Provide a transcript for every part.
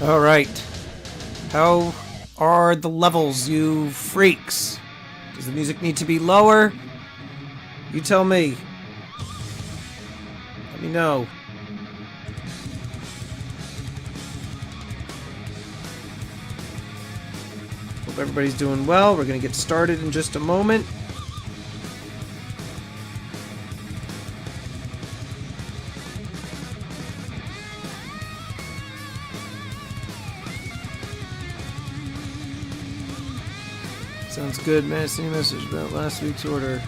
Alright. How are the levels, you freaks? Does the music need to be lower? You tell me. Let me know. Hope everybody's doing well. We're going to get started in just a moment. Sounds good, man. Send a message about last week's order.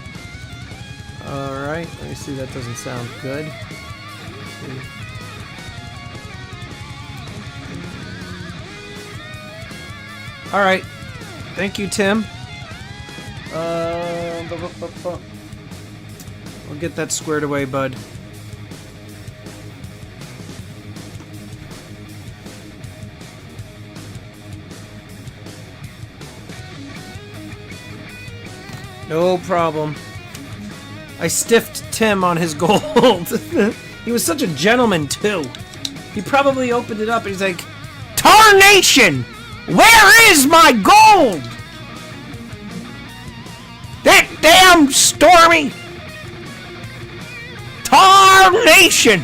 Alright, let me see. That doesn't sound good. Alright. Thank you, Tim. We'll get that squared away, bud. No problem. I stiffed Tim on his gold. He was such a gentleman, too. He probably opened it up and he's like, Tarnation! Where is my gold? That damn Stormy! Tarnation!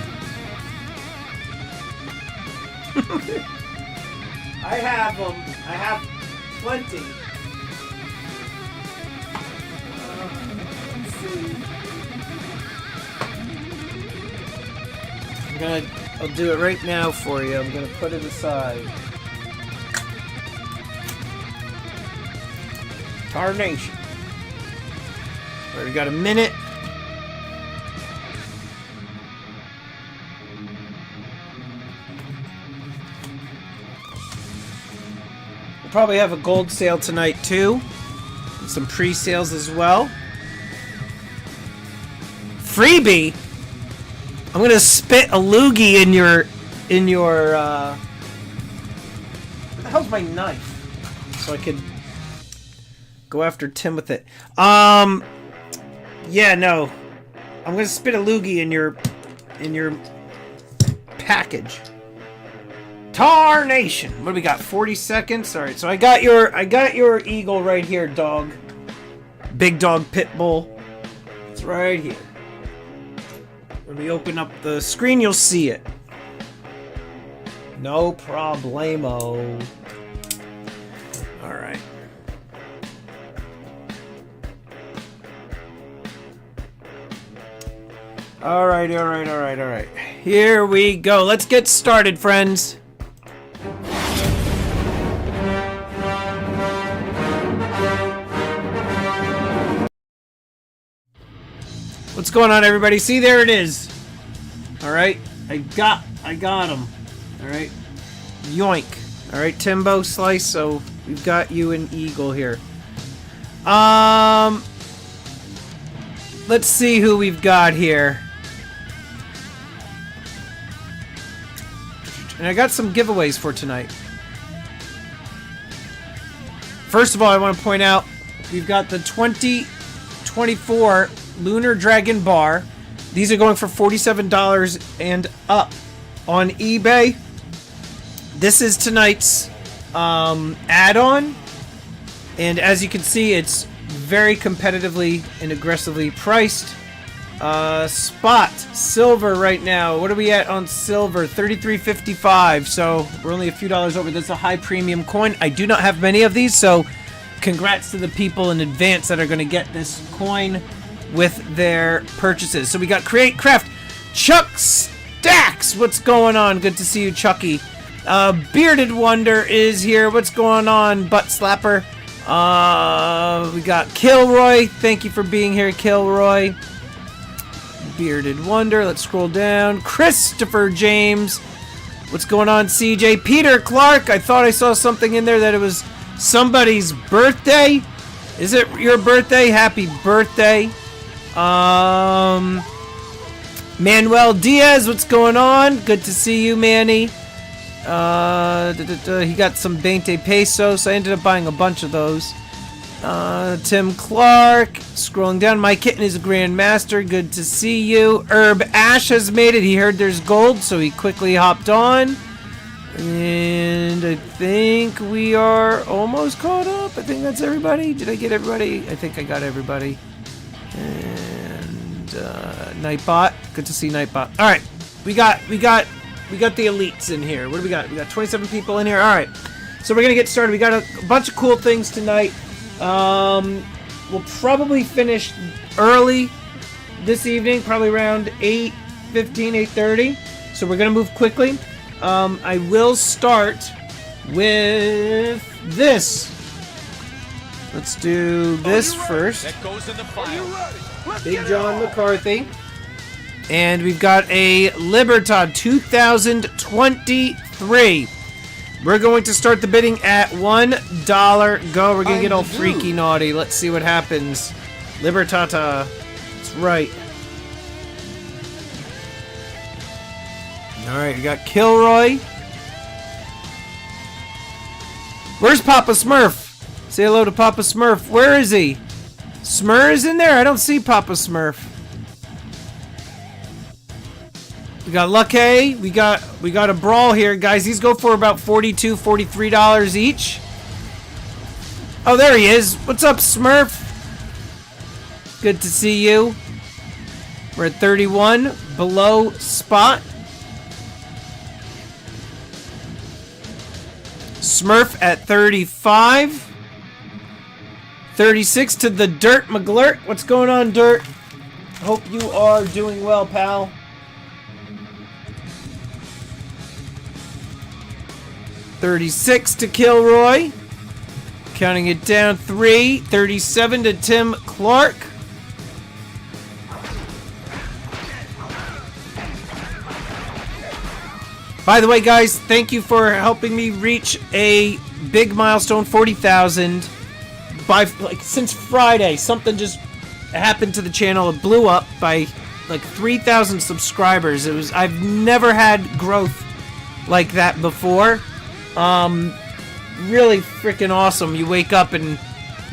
I have them. I have plenty. I'll do it right now for you. I'm gonna put it aside. Tarnation. Already got a minute. We'll probably have a gold sale tonight too. And some pre-sales as well. Freebie! I'm gonna spit a loogie in your where the hell's my knife? So I could go after Tim with it. Yeah, no. I'm gonna spit a loogie in your package. Tarnation! What do we got? 40 seconds? Alright, so I got your eagle right here, dog. Big dog pit bull. It's right here. When we open up the screen, you'll see it. No problemo. Alright. Alright. Here we go. Let's get started, friends. What's going on, everybody? See, there it is. All right, I got him. All right, yoink. All right, Timbo slice. So we've got you an eagle here. Let's see who we've got here. And I got some giveaways for tonight. First of all, I want to point out we've got the 2024 Lunar Dragon Bar. These are going for $47 and up on eBay. This is tonight's add-on. And as you can see, it's very competitively and aggressively priced. Spot silver right now. What are we at on silver? $33.55. So we're only a few dollars over. That's a high premium coin. I do not have many of these, so congrats to the people in advance that are going to get this coin with their purchases. So we got Create Craft. Chuck Stacks. What's going on? Good to see you, Chucky. Bearded Wonder is here. What's going on, Butt Slapper? We got Kilroy. Thank you for being here, Kilroy. Bearded Wonder. Let's scroll down. Christopher James. What's going on, CJ? Peter Clark. I thought I saw something in there that it was somebody's birthday. Is it your birthday? Happy birthday. Manuel Diaz. What's going on? Good to see you, Manny. He got some 20 pesos. I ended up buying a bunch of those. Tim Clark. Scrolling down. My Kitten is a Grandmaster. Good to see you. Herb Ash has made it. He heard there's gold, so he quickly hopped on. And I think we are almost caught up. I think that's everybody. Did I get everybody? I think I got everybody. And Nightbot. Good to see Nightbot. All right, we got the elites in here. What do we got? We got 27 people in here. All right, so we're gonna get started. We got a bunch of cool things tonight. We'll probably finish early this evening, probably around 8:15, 8:30. So we're gonna move quickly. I will start with this. Let's do this first. That goes in the file. Big John McCarthy. And we've got a Libertad 2023. We're going to start the bidding at $1. Go. We're going to get all freaky naughty. Let's see what happens. Libertata. That's right. Alright, we got Kilroy. Where's Papa Smurf? Say hello to Papa Smurf. Where is he? Smur is in there? I don't see Papa Smurf. We got Lucky. We got a brawl here, guys. These go for about $42, $43 each. Oh, there he is. What's up, Smurf? Good to see you. We're at 31, below spot. Smurf at 35. 36 to the Dirt McGlurt. What's going on, Dirt? Hope you are doing well, pal. $36 to Kilroy. Counting it down, 3. 37 to Tim Clark. By the way, guys, thank you for helping me reach a big milestone, 40,000. Since Friday, something just happened to the channel. It blew up by like 3,000 subscribers. I've never had growth like that before. Really freaking awesome. You wake up and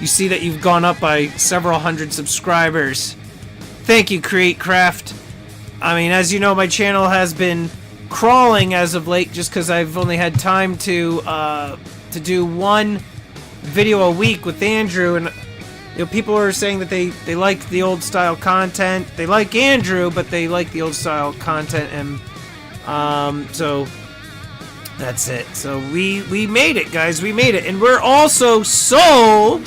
you see that you've gone up by several hundred subscribers. Thank you, Create Craft. I mean, as you know, my channel has been crawling as of late just because I've only had time to do one video a week with Andrew, and you know, people are saying that they like the old style content. They like Andrew, but they like the old style content, and so that's it. So we made it, guys. We made it, and we're also sold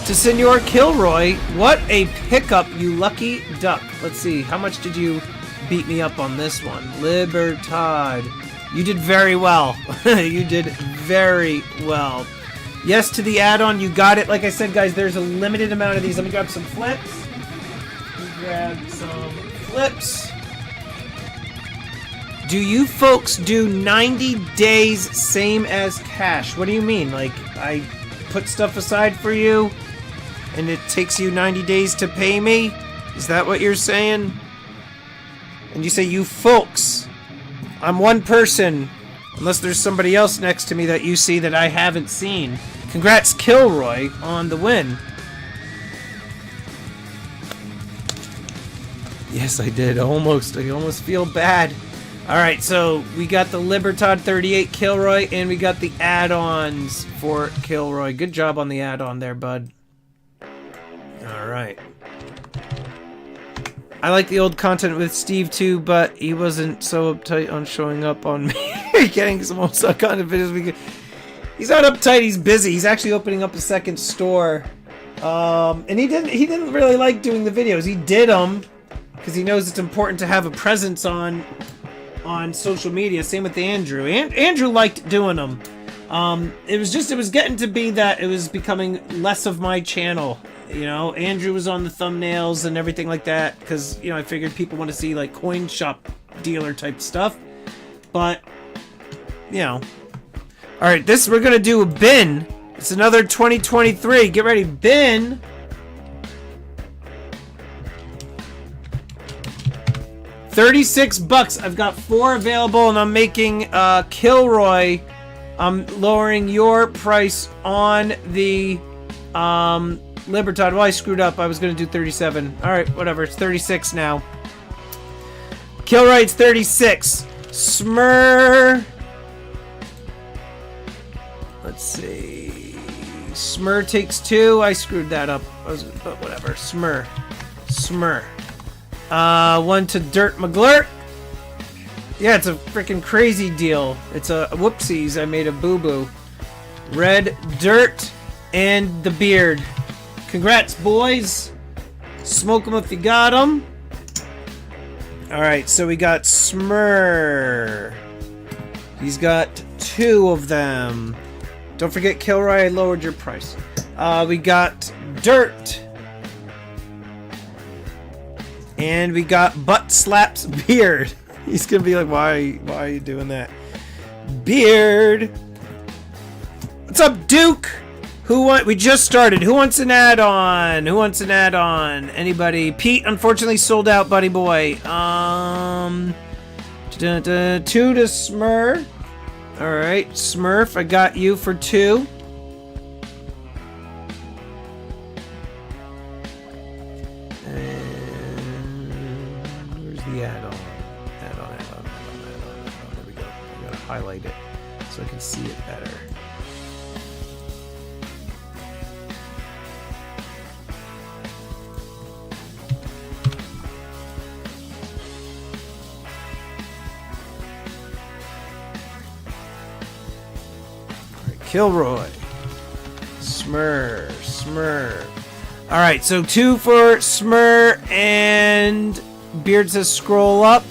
to Senor Kilroy. What a pickup, you lucky duck. Let's see, how much did you beat me up on this one? Libertad. You did very well. You did very well. Yes to the add-on. You got it. Like I said, guys, there's a limited amount of these. Let me grab some flips. Do you folks do 90 days same as cash? What do you mean? Like, I put stuff aside for you and it takes you 90 days to pay me? Is that what you're saying? And you say, you folks. I'm one person. Unless there's somebody else next to me that you see that I haven't seen. Congrats, Kilroy, on the win. Yes, I did. Almost. I almost feel bad. Alright, so we got the Libertad 38 Kilroy, and we got the add-ons for Kilroy. Good job on the add-on there, bud. Alright. I like the old content with Steve too, but he wasn't so uptight on showing up on me. Getting some old stuff content videos. He's not uptight, he's busy. He's actually opening up a second store. And he didn't really like doing the videos. He did them because he knows it's important to have a presence on social media. Same with Andrew. Andrew liked doing them. It was getting to be that it was becoming less of my channel. You know, Andrew was on the thumbnails and everything like that because, you know, I figured people want to see like coin shop dealer type stuff. But, you know. Alright, we're going to do a bin. It's another 2023. Get ready. Bin. $36. I've got 4 available and I'm making Kilroy. I'm lowering your price on the Libertad. Well, I screwed up. I was going to do 37. Alright, whatever. It's 36 now. Kilroy, it's 36. Smur. Let's see. Smur takes 2. I screwed that up. But whatever. Smur. 1 to Dirt McGlurt. Yeah, it's a freaking crazy deal. It's a whoopsies. I made a boo-boo. Red Dirt and the Beard. Congrats, boys. Smoke them if you got them. Alright, so we got Smur. He's got 2 of them. Don't forget, Kilroy, I lowered your price. We got Dirt. And we got Butt Slaps Beard. He's gonna be like, why are you doing that? Beard. What's up, Duke? We just started. Who wants an add-on? Anybody? Pete, unfortunately, sold out, buddy boy. 2 to Smurf. Alright, Smurf, I got you for 2. The add-on. There we go. I gotta highlight it so I can see it better. Alright, Kilroy. Smur. Alright, so 2 for Smur and Beard says scroll up.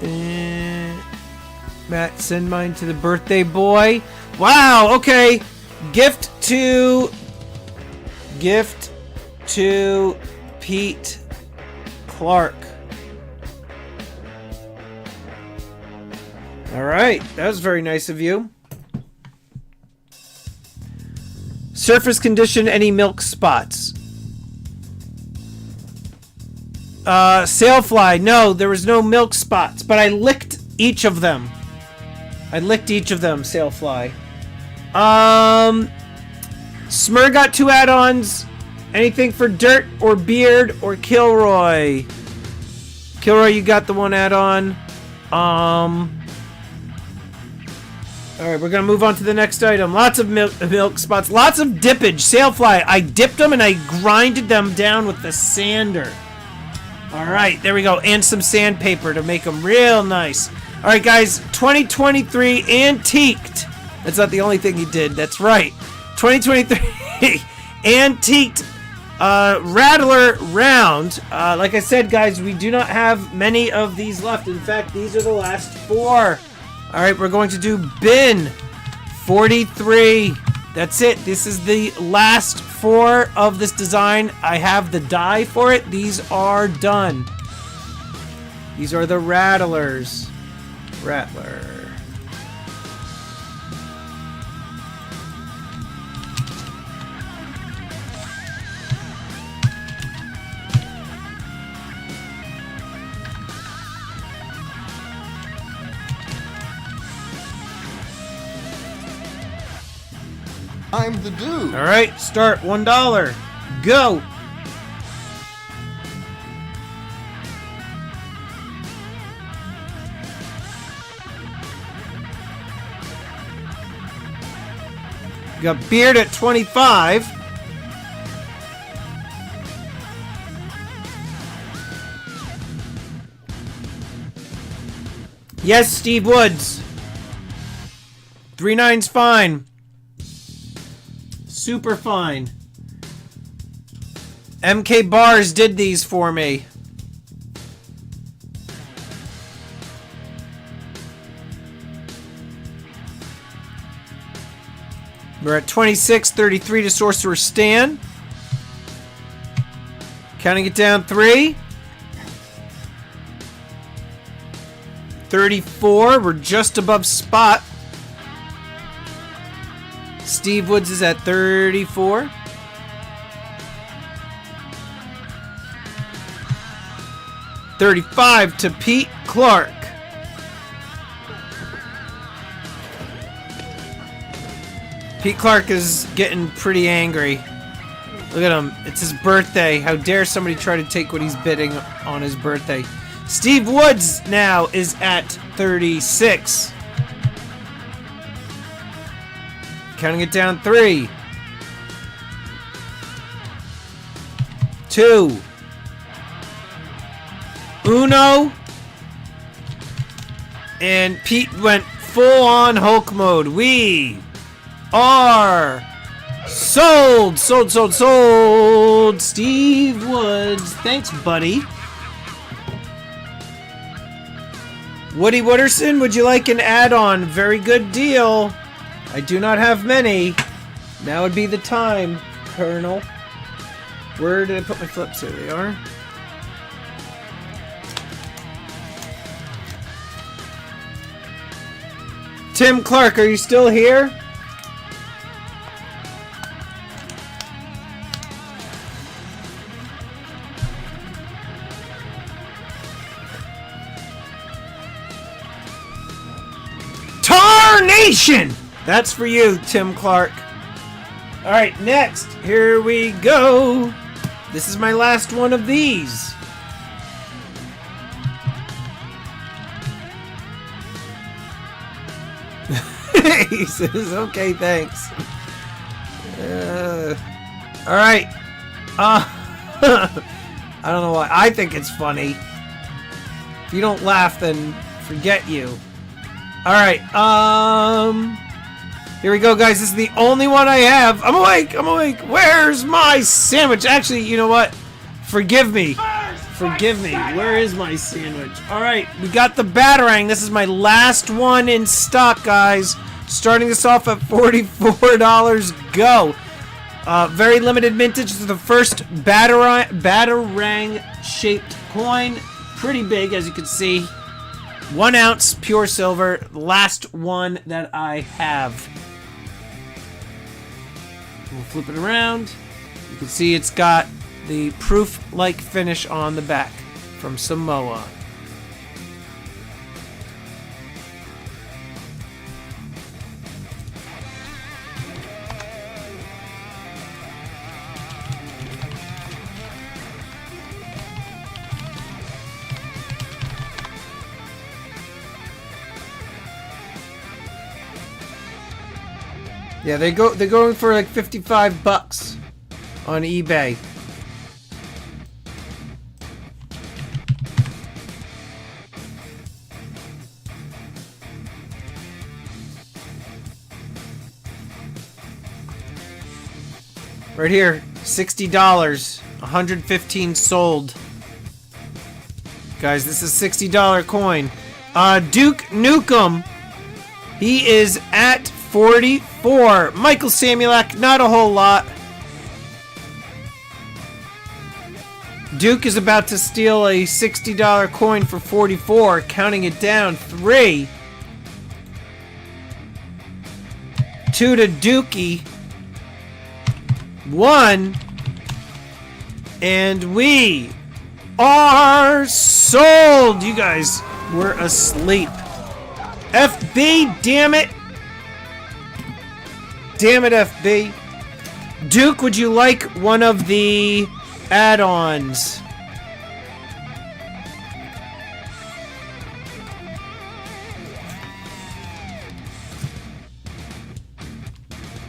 And Matt, send mine to the birthday boy. Wow, okay. Gift to Pete Clark. Alright, that was very nice of you. Surface condition, any milk spots? Sailfly, no, there was no milk spots, but I licked each of them. Sailfly. Smur got 2 add-ons. Anything for Dirt or Beard or Kilroy? Kilroy, you got the 1 add-on. Alright, we're gonna move on to the next item. Lots of milk spots. Lots of dippage. Sailfly, I dipped them and I grinded them down with the sander. Alright, there we go. And some sandpaper to make them real nice. Alright, guys. 2023 Antiqued. That's not the only thing he did. That's right. 2023 Antiqued Rattler Round. Like I said, guys, we do not have many of these left. In fact, these are the last 4. Alright, we're going to do bin 43. That's it. This is the last 4 of this design. I have the die for it. These are done. These are the Rattlers. Rattler. I'm the dude. All right, start. $1. Go. We got Beard at 25. Yes, Steve Woods. 3-9's fine. Super fine. MK Bars did these for me. We're at 26.33 to Sorcerer Stan. Counting it down 3. 34. We're just above spot. Steve Woods is at 34. $35 to Pete Clark. Pete Clark is getting pretty angry. Look at him. It's his birthday. How dare somebody try to take what he's bidding on his birthday. Steve Woods now is at 36. Counting it down. 3, 2, uno. And Pete went full on Hulk mode. We are sold. Steve Woods. Thanks, buddy. Woody Wooderson, would you like an add-on? Very good deal. I do not have many. Now would be the time, Colonel. Where did I put my flips? There they are. Tim Clark, are you still here? Tarnation! That's for you, Tim Clark. Alright, next. Here we go. This is my last one of these. He says, okay, thanks. Alright. I don't know why. I think it's funny. If you don't laugh, then forget you. Alright, here we go, guys. This is the only one I have. I'm awake. Where's my sandwich? Actually, you know what? Forgive me. Where is my sandwich? Alright, we got the Batarang. This is my last one in stock, guys. Starting this off at $44. Go. Very limited mintage. This is the first Batarang-shaped coin. Pretty big, as you can see. 1 ounce, pure silver. Last one that I have. We'll flip it around. You can see it's got the proof-like finish on the back from Samoa. Yeah, they're going for like $55 on eBay. Right here, $60, 115 sold. Guys, this is $60 coin. Duke Nukem, he is at 44. Michael Samulak, not a whole lot. Duke is about to steal a $60 coin for 44, counting it down. 3, 2 to Dookie. 1, and we are sold. You guys were asleep. FB, damn it. Damn it, FB. Duke, would you like one of the add-ons?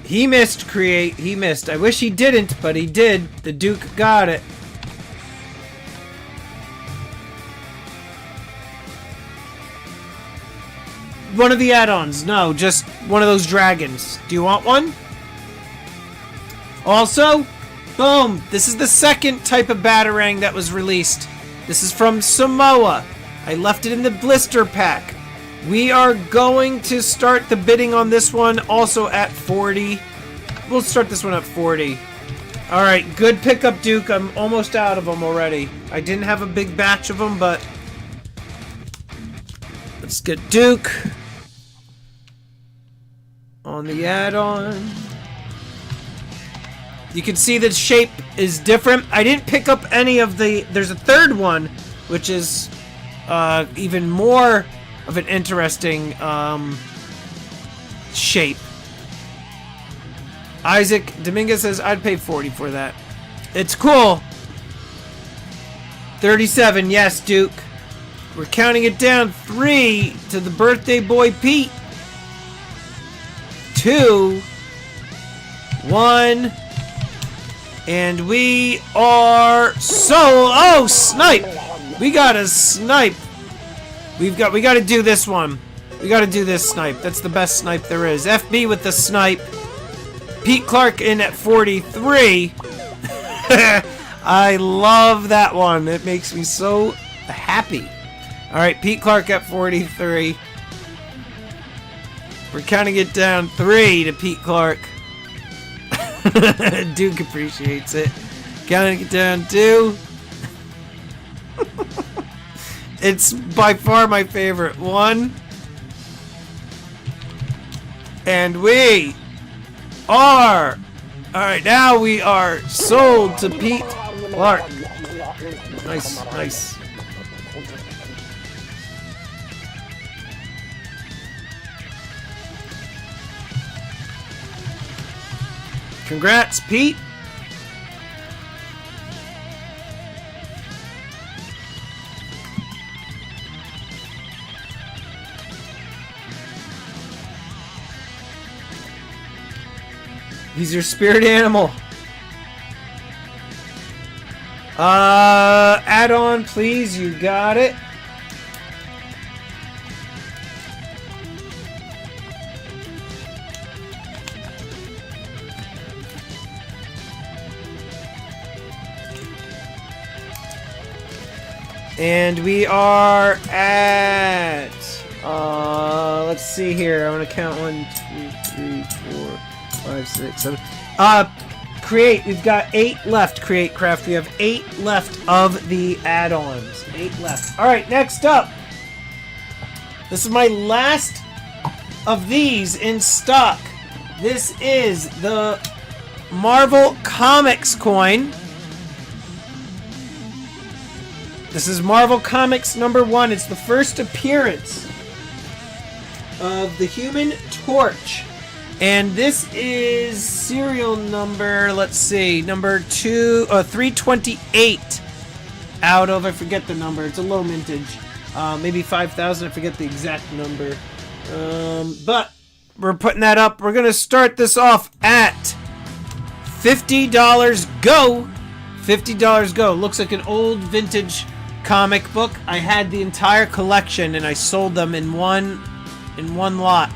He missed create. He missed. I wish he didn't, but he did. The Duke got it. One of the add-ons. No, just one of those dragons. Do you want one? Also, boom. This is the second type of Batarang that was released. This is from Samoa. I left it in the blister pack. We are going to start the bidding on this one also at 40. We'll start this one at 40. Alright, good pickup, Duke. I'm almost out of them already. I didn't have a big batch of them, but let's get Duke on the add-on. You can see the shape is different. I didn't pick up any of the... There's a third one, which is even more of an interesting shape. Isaac Dominguez says, I'd pay 40 for that. It's cool. 37, yes, Duke. We're counting it down. 3 to the birthday boy Pete. 2, 1, and we are sold. Oh, snipe! We got a snipe. We got to do this one. We got to do this snipe. That's the best snipe there is. FB with the snipe. Pete Clark in at 43. I love that one. It makes me so happy. All right, Pete Clark at 43. We're counting it down. 3 to Pete Clark. Duke appreciates it. Counting it down. 2. It's by far my favorite. 1. And we are... Alright, now we are sold to Pete Clark. Nice, nice. Congrats, Pete. He's your spirit animal. Add-on, please. You got it. And we are at, let's see here. I'm gonna count 1, 2, 3, 4, 5, 6, 7. Create. We've got 8 left. Create craft. We have 8 left of the add-ons. 8 left. All right. Next up. This is my last of these in stock. This is the Marvel Comics coin. This is Marvel Comics number 1. It's the first appearance of the Human Torch. And this is serial number, let's see, number 328 out of, I forget the number. It's a low mintage. Maybe 5,000, I forget the exact number. But we're putting that up. We're going to start this off at $50 go. $50 go. Looks like an old vintage comic book. I had the entire collection and I sold them in one lot.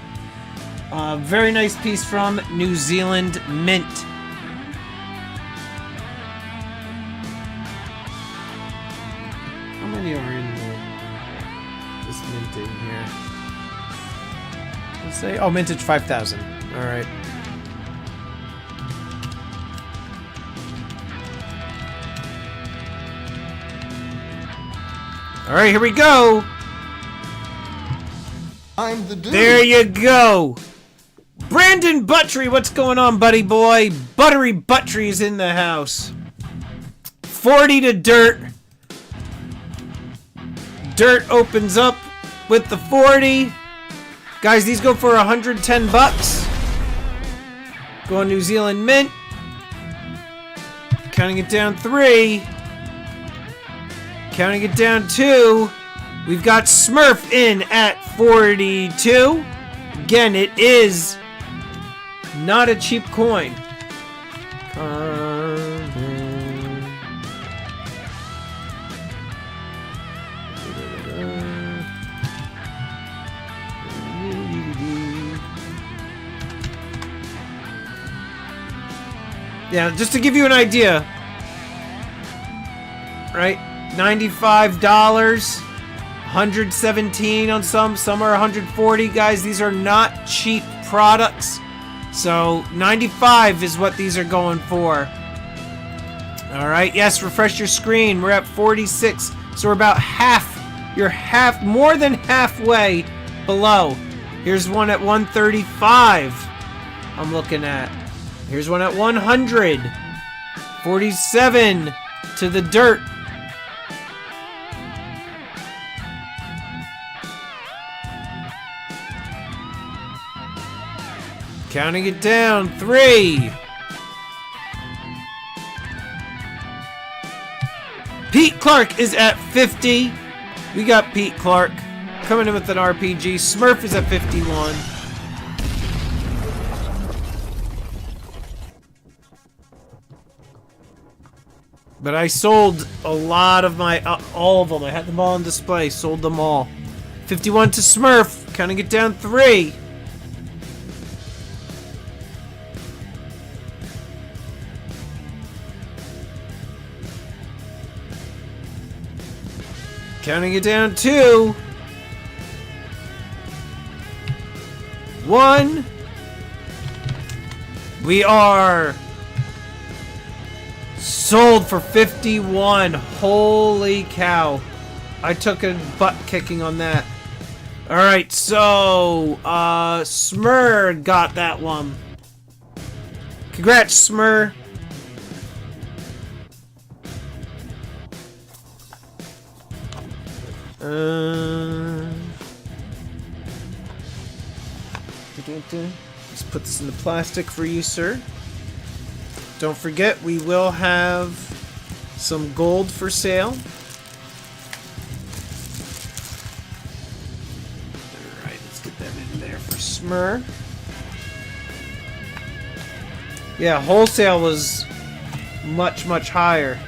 Very nice piece from New Zealand Mint. How many are in this minting here? Let's say, oh, mintage 5,000. All right. All right, here we go. I'm the dude. There you go. Brandon Buttrey, what's going on, buddy boy? Buttery Buttrey is in the house. 40 to Dirt. Dirt opens up with the 40. Guys, these go for 110 bucks. Go on New Zealand Mint. Counting it down 3. Counting it down 2. We've got Smurf in at 42. Again, it is not a cheap coin. Yeah, just to give you an idea, right? $95, 117 on some are 140. Guys, these are not cheap products. So 95 is what these are going for. All right, yes, refresh your screen. We're at 46, so we're about half. You're more than halfway below. Here's one at 135. I'm looking at. Here's one at 100. 47 to the Dirt. Counting it down. 3. Pete Clark is at 50. We got Pete Clark coming in with an RPG. Smurf is at 51. But I sold a lot of my, all of them. I had them all on display. Sold them all. 51 to Smurf. Counting it down 3. Counting it down 2. 1. We are sold for 51. Holy cow. I took a butt kicking on that. Alright, so Smur got that one. Congrats, Smur. Let's put this in the plastic for you, sir. Don't forget, we will have some gold for sale. Alright, let's get that in there for Smur. Yeah, wholesale was much, much higher.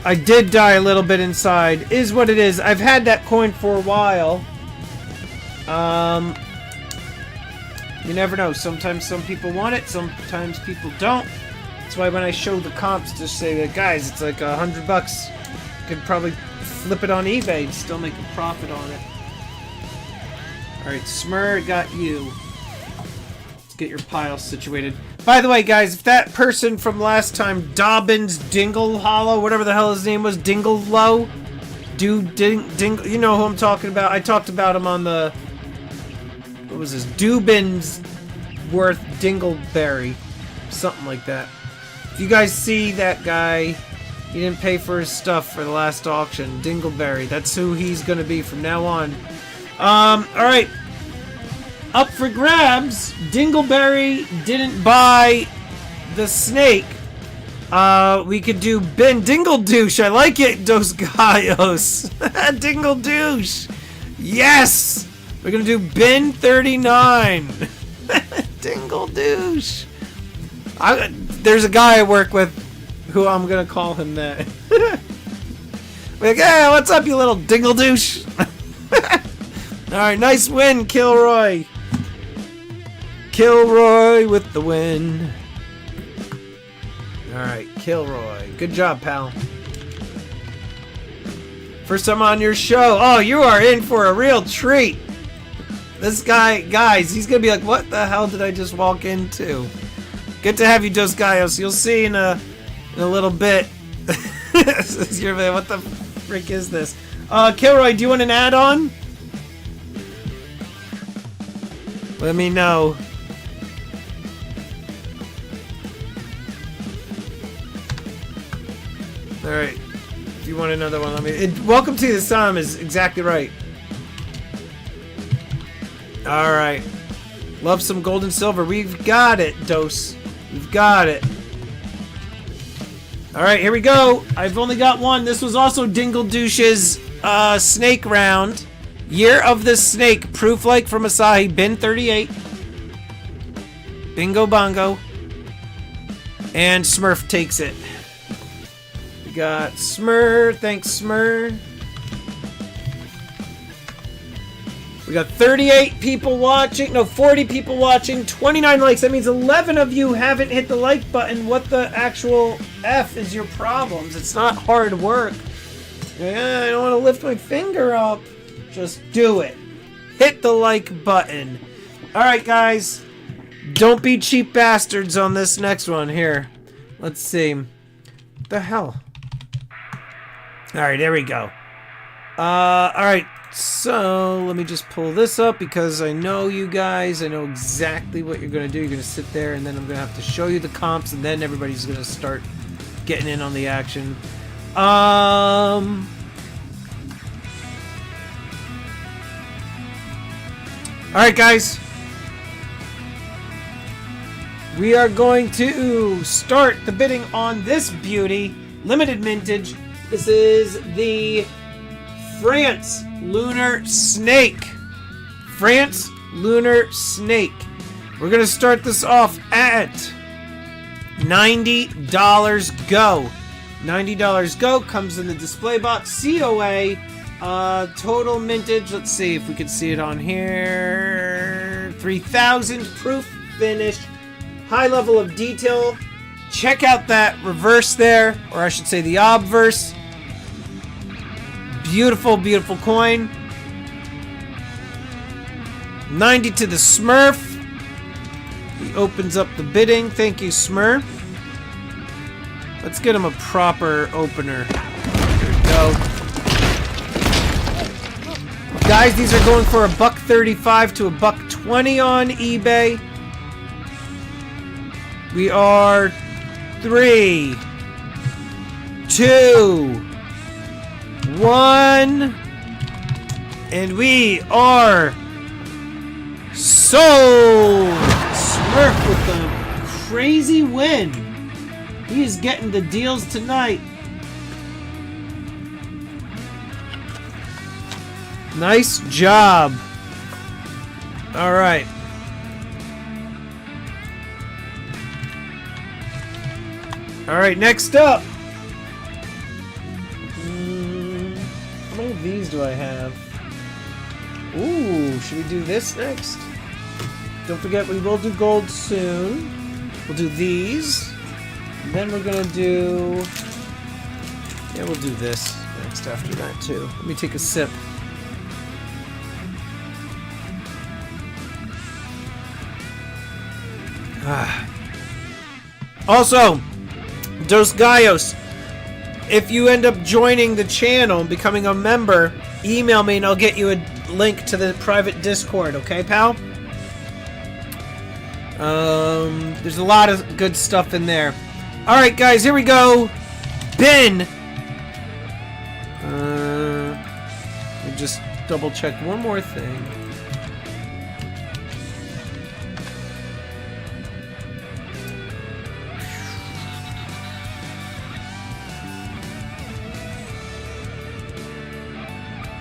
I did die a little bit inside. Is what it is. I've had that coin for a while. You never know. Sometimes some people want it. Sometimes people don't. That's why when I show the comps, just say that, guys, it's like $100. You could probably flip it on eBay and still make a profit on it. Alright, Smur got you. Let's get your pile situated. By the way, guys, if that person from last time, Dobbins Dingle Hollow, whatever the hell his name was, Dingle Low, Dingle, you know who I'm talking about. I talked about him on the, what was this, Dubins Worth Dingleberry, something like that. If you guys see that guy, he didn't pay for his stuff for the last auction, Dingleberry. That's who he's gonna be from now on. Alright. Up for grabs. Dingleberry didn't buy the snake. We could do Ben Dingledouche. I like it, Dos Gallos. Dingledouche. Yes! We're gonna do Ben 39. Dingledouche. There's a guy I work with who I'm gonna call him that. Like, hey, what's up, you little Dingledouche? Alright, nice win, Kilroy. Kilroy with the win. Alright, Kilroy. Good job, pal. First time on your show. Oh, you are in for a real treat. This guy, guys, he's gonna be like, what the hell did I just walk into? Good to have you, Dos Gallos. You'll see in a little bit. You're like, what the frick is this? Kilroy, do you want an add-on? Let me know. Alright. If you want another one, let me... Welcome to the Psalm is exactly right. Alright. Love some gold and silver. We've got it, Dos. We've got it. Alright, here we go. I've only got one. This was also Dingledouche's snake round. Year of the Snake. Proof like from Asahi. Bin 38. Bingo bongo. And Smurf takes it. We got Smur. Thanks, Smur. We got 38 people watching. No, 40 people watching. 29 likes. That means 11 of you haven't hit the like button. What the actual F is your problems? It's not hard work. Yeah, I don't want to lift my finger up. Just do it. Hit the like button. Alright, guys. Don't be cheap bastards on this next one. Here. Let's see. What the hell? Alright, there we go. Alright. So, let me just pull this up because I know you guys. I know exactly what you're going to do. You're going to sit there and then I'm going to have to show you the comps and then everybody's going to start getting in on the action. Alright, guys. We are going to start the bidding on this beauty. Limited mintage. This is the France Lunar Snake. France Lunar Snake. We're going to start this off at $90 go. $90 go. Comes in the display box. COA. Total mintage. Let's see if we can see it on here. 3,000. Proof finish. High level of detail. Check out that reverse there. Or I should say the obverse. Beautiful, beautiful coin. 90 to the Smurf. He opens up the bidding. Thank you, Smurf. Let's get him a proper opener. There we go. Guys, these are going for $1.35 to $1.20 on eBay. We are 3, 2, 1, and we are sold. Smurf with a crazy win. He is getting the deals tonight. Nice job. All right. All right, next up. How many of these do I have? Ooh, should we do this next? Don't forget, we will do gold soon. We'll do these. And then we're gonna do... Yeah, we'll do this next after that too. Let me take a sip. Also, Dos Gallos, if you end up joining the channel and becoming a member, email me and I'll get you a link to the private Discord, okay, pal? There's a lot of good stuff in there. Alright, guys, here we go. Bin. Let me just double check one more thing.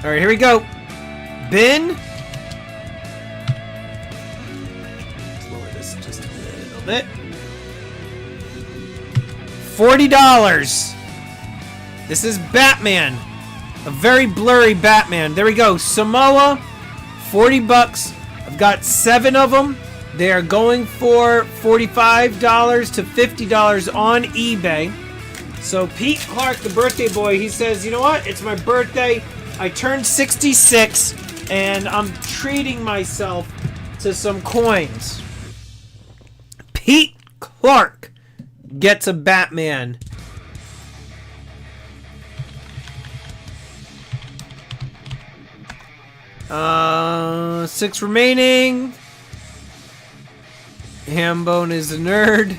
Alright, here we go. Bin. Let's lower this just a little bit. $40. This is Batman. A very blurry Batman. There we go. Samoa. 40 bucks. I've got 7 of them. They are going for $45 to $50 on eBay. So Pete Clark, the birthday boy, he says, you know what? It's my birthday. I turned 66, and I'm treating myself to some coins. Pete Clark gets a Batman. Six remaining. Hambone is a nerd.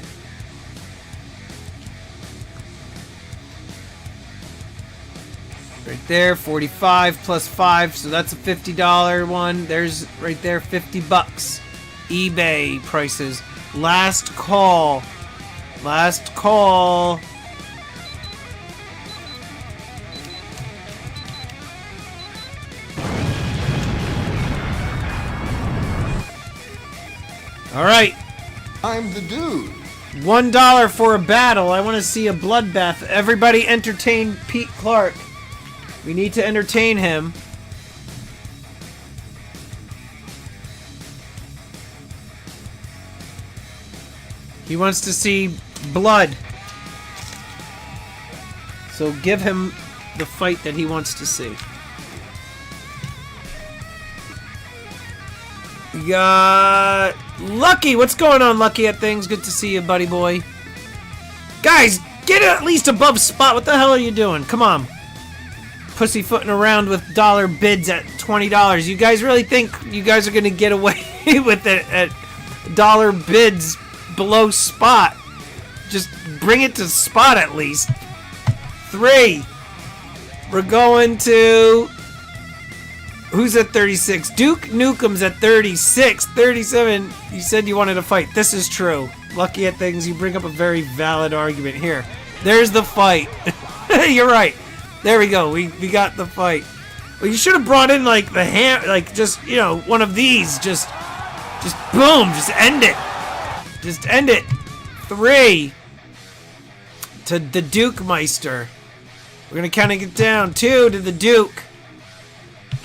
Right there, 45 plus 5, so that's a $50 one. There's right there, 50 bucks. eBay prices. Last call. Last call. All right. I'm the dude. $1 for a battle. I want to see a bloodbath. Everybody entertain Pete Clark. We need to entertain him. He wants to see blood. So give him the fight that he wants to see. We got Lucky. What's going on, Lucky at things? Good to see you, buddy boy. Guys, get at least above spot. What the hell are you doing? Come on. Pussyfooting around with dollar bids at $20. You guys really think you guys are going to get away with it at dollar bids below spot? Just bring it to spot at least. 3. We're going to Who's at 36? Duke Nukem's at 36. 37, you said you wanted to fight. This is true. Lucky at things, you bring up a very valid argument. Here. There's the fight. You're right. There we go. We got the fight. Well, you should have brought in, like, the hand, like, just, you know, one of these. Just boom. Just end it. Just end it. 3 to the Duke Meister. We're going to count it down. 2 to the Duke.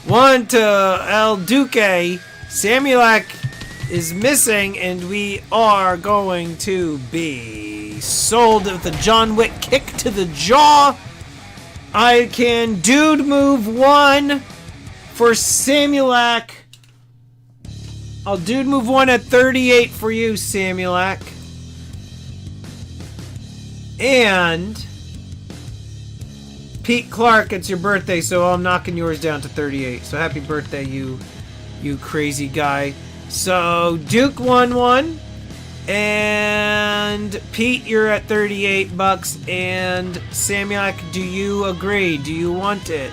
1 to El Duque. Samulak is missing, and we are going to be sold with a John Wick kick to the jaw. I can dude move 1 for Samulak. I'll dude move 1 at 38 for you, Samulak. And Pete Clark, it's your birthday, so I'm knocking yours down to 38. So happy birthday, you crazy guy. So Duke won 1, and Pete, you're at 38 bucks. And Samyak, do you agree? Do you want it?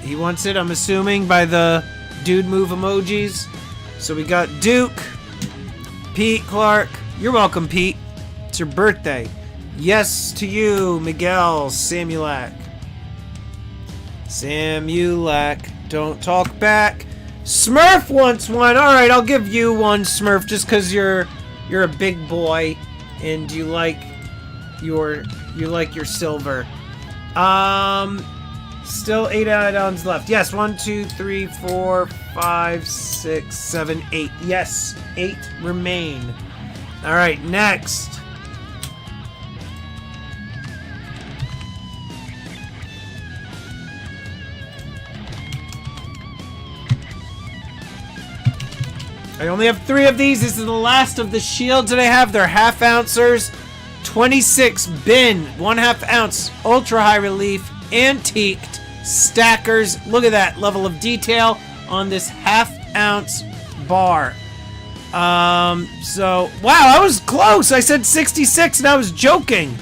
He wants it, I'm assuming, by the dude move emojis. So we got Duke, Pete Clark. You're welcome, Pete. It's your birthday. Yes to you, Miguel Samulak. Samulak, don't talk back. Smurf wants 1. All right, I'll give you 1, Smurf, just because you're a big boy and you like your silver. Still 8 add-ons left. Yes, 1, 2, 3, 4, 5, 6, 7, 8. Yes, 8 remain. All right, next. I only have 3 of these. This is the last of the shields that I have. They're half-ouncers. 26 bin, 1/2 ounce, ultra high relief, antiqued stackers. Look at that level of detail on this 1/2 ounce bar. So, wow, I was close. I said 66 and I was joking.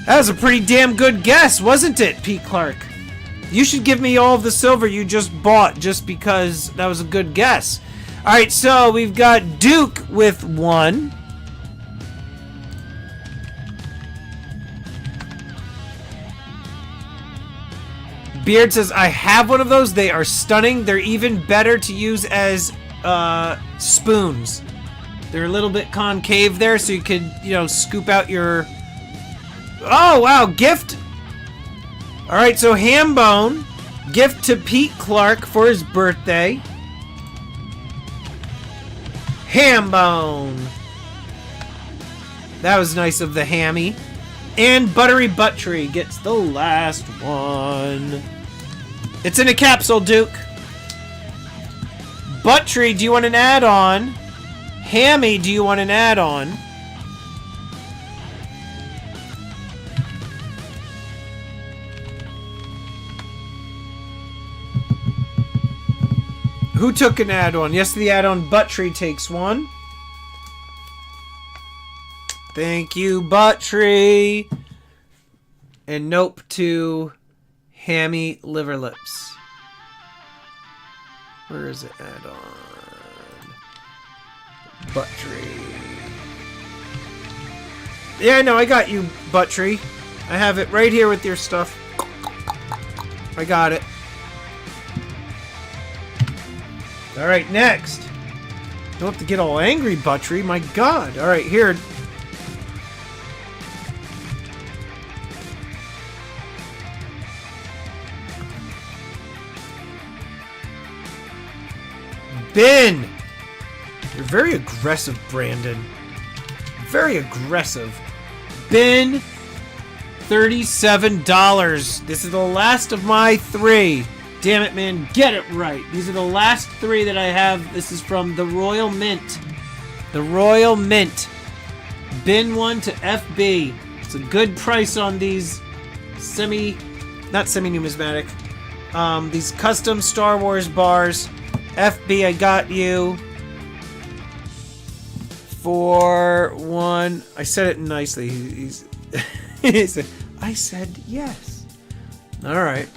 That was a pretty damn good guess, wasn't it, Pete Clark? You should give me all of the silver you just bought just because that was a good guess. Alright, so we've got Duke with 1. Beard says, I have one of those. They are stunning. They're even better to use as spoons. They're a little bit concave there, so you could, you know, scoop out your... Oh, wow, gift... Alright, so Hambone, gift to Pete Clark for his birthday. Hambone. That was nice of the hammy. And Buttery Butt Tree gets the last one. It's in a capsule, Duke. Butt Tree, do you want an add-on? Hammy, do you want an add-on? Who took an add-on? Yes, the add-on Butt Tree takes 1. Thank you, Butt Tree. And nope to Hammy Liver Lips. Where is it? Add-on. Butt Tree. Yeah, no, I got you, Butt Tree. I have it right here with your stuff. I got it. Alright, next. Don't have to get all angry, Buttrey. My god. Alright, here. Ben! You're very aggressive, Brandon. Very aggressive. Ben, $37. This is the last of my 3. Damn it, man. Get it right. These are the last 3 that I have. This is from the Royal Mint. The Royal Mint. Bin 1 to FB. It's a good price on these not semi-numismatic. These custom Star Wars bars. FB, I got you for 1. I said it nicely. He said, I said yes. All right.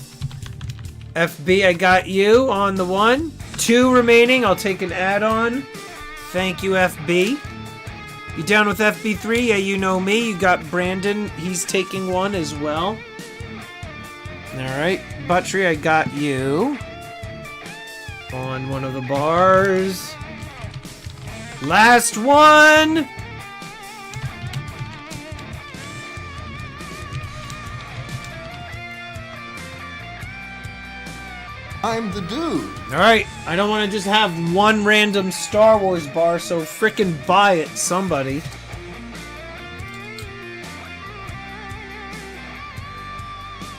FB, I got you on the 1. 2 remaining. I'll take an add-on. Thank you, FB. You down with FB3? Yeah, you know me. You got Brandon. He's taking 1 as well. Alright. Buttrey, I got you. On one of the bars. Last one! I'm the dude. Alright, I don't want to just have one random Star Wars bar, so frickin' buy it, somebody.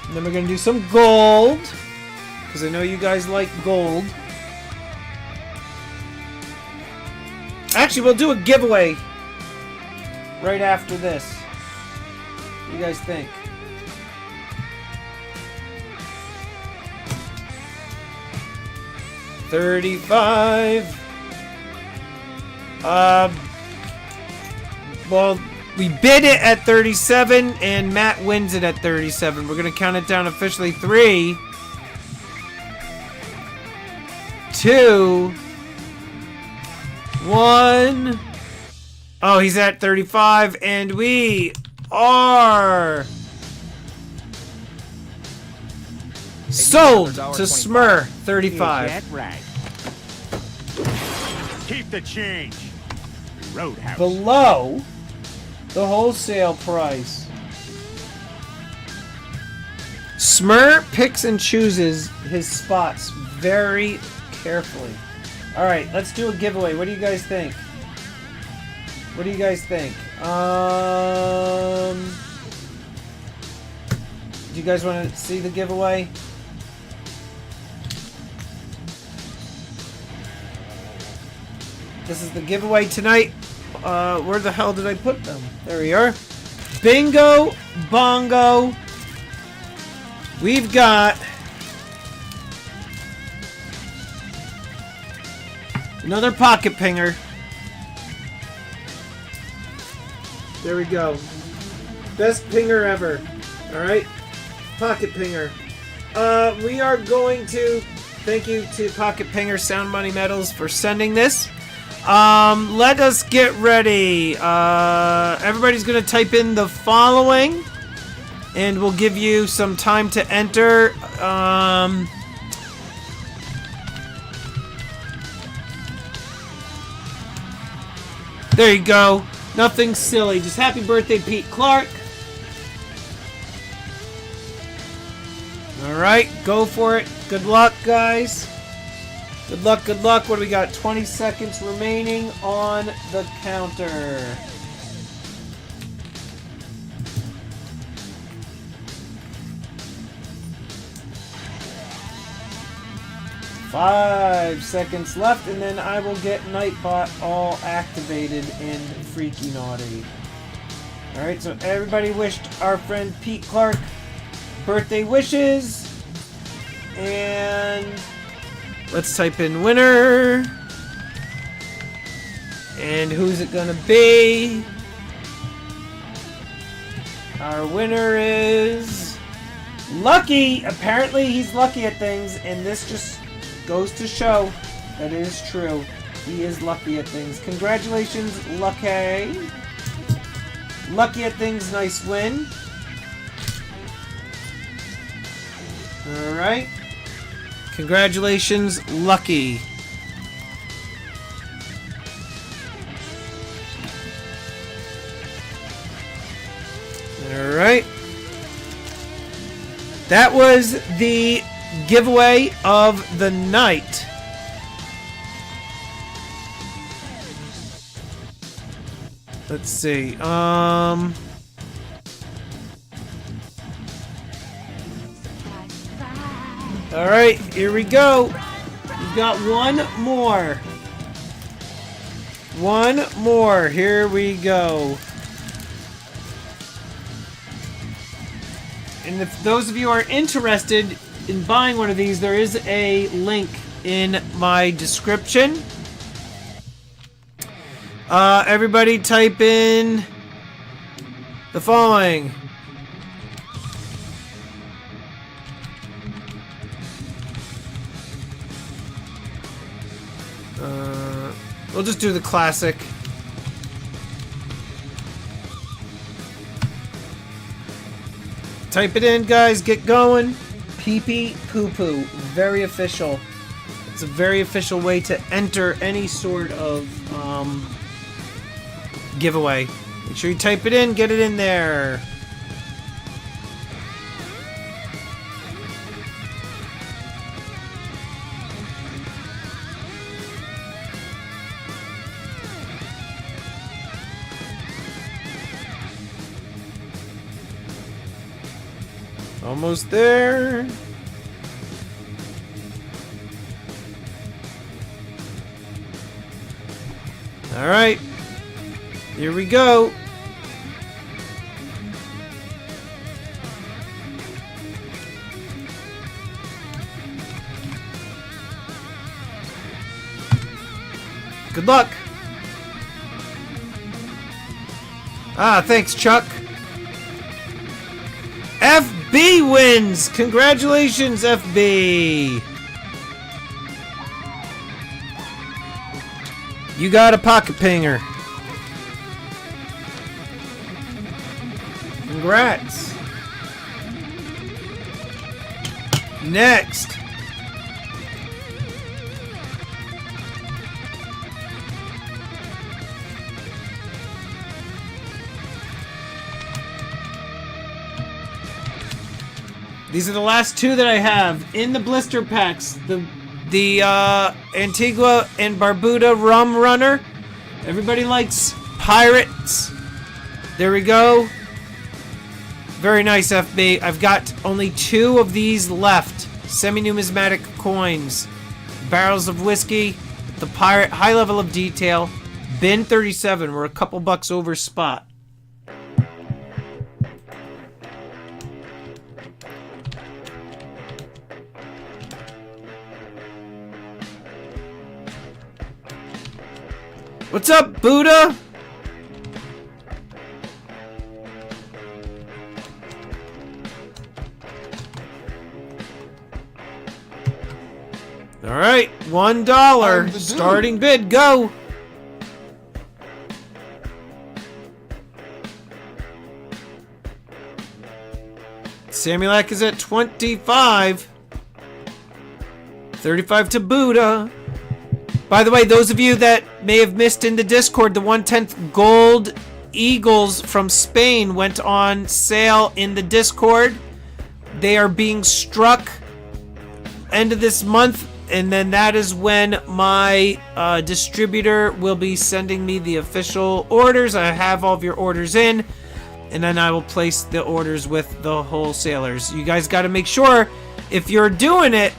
And then we're gonna do some gold, because I know you guys like gold. Actually, we'll do a giveaway right after this. What do you guys think? $35. Well, we bid it at 37, and Matt wins it at 37. We're gonna count it down officially. 3, 2, 1. Oh, he's at 35, and we are sold to Smur. 35. Keep the change. Roadhouse. Below the wholesale price. Smur picks and chooses his spots very carefully. Alright, let's do a giveaway. What do you guys think? What do you guys think? Do you guys want to see the giveaway? This is the giveaway tonight. Where the hell did I put them? There we are. Bingo bongo. We've got another pocket pinger. There we go. Best pinger ever. Alright. Pocket pinger. We are going to thank you to Pocket Pinger Sound Money Metals for sending this. Let us get ready. Everybody's gonna type in the following, and we'll give you some time to enter. There you go. Nothing silly. Just happy birthday, Pete Clark. Alright, go for it. Good luck, guys. Good luck, good luck. What do we got? 20 seconds remaining on the counter. Five seconds left, and then I will get Nightbot all activated and freaky naughty. Alright, so everybody wished our friend Pete Clark birthday wishes. And let's type in winner. And who's it gonna be? Our winner is Lucky. Apparently he's lucky at things, and this just goes to show that it is true. He is lucky at things. Congratulations, Lucky. Lucky at things, nice win. Alright. Congratulations, Lucky. Alright. That was the giveaway of the night. Let's see. Alright, here we go. We've got one more. One more. Here we go. And if those of you are interested in buying one of these, there is a link in my description. Everybody type in the following. We'll just do the classic. Type it in, guys. Get going. Pee-pee, poo-poo. Very official. It's a very official way to enter any sort of giveaway. Make sure you type it in. Get it in there. Almost there. All right. Here we go. Good luck. Ah, thanks, Chuck. FB wins! Congratulations, FB! You got a pocket pinger. Congrats. Next. These are the last two that I have in the blister packs. The Antigua and Barbuda Rum Runner. Everybody likes pirates. There we go. Very nice, FB. I've got only 2 of these left. Semi-numismatic coins. Barrels of whiskey. The pirate. High level of detail. Bin 37. We're a couple bucks over spot. What's up, Buddha? All right, $1 starting bid. Go. Samulak is at 25. 35 to Buddha. By the way, those of you that may have missed in the Discord, the 1/10 gold eagles from Spain went on sale in the Discord. They are being struck end of this month, and then that is when my distributor will be sending me the official orders. I have all of your orders in, and then I will place the orders with the wholesalers. You guys got to make sure, if you're doing it,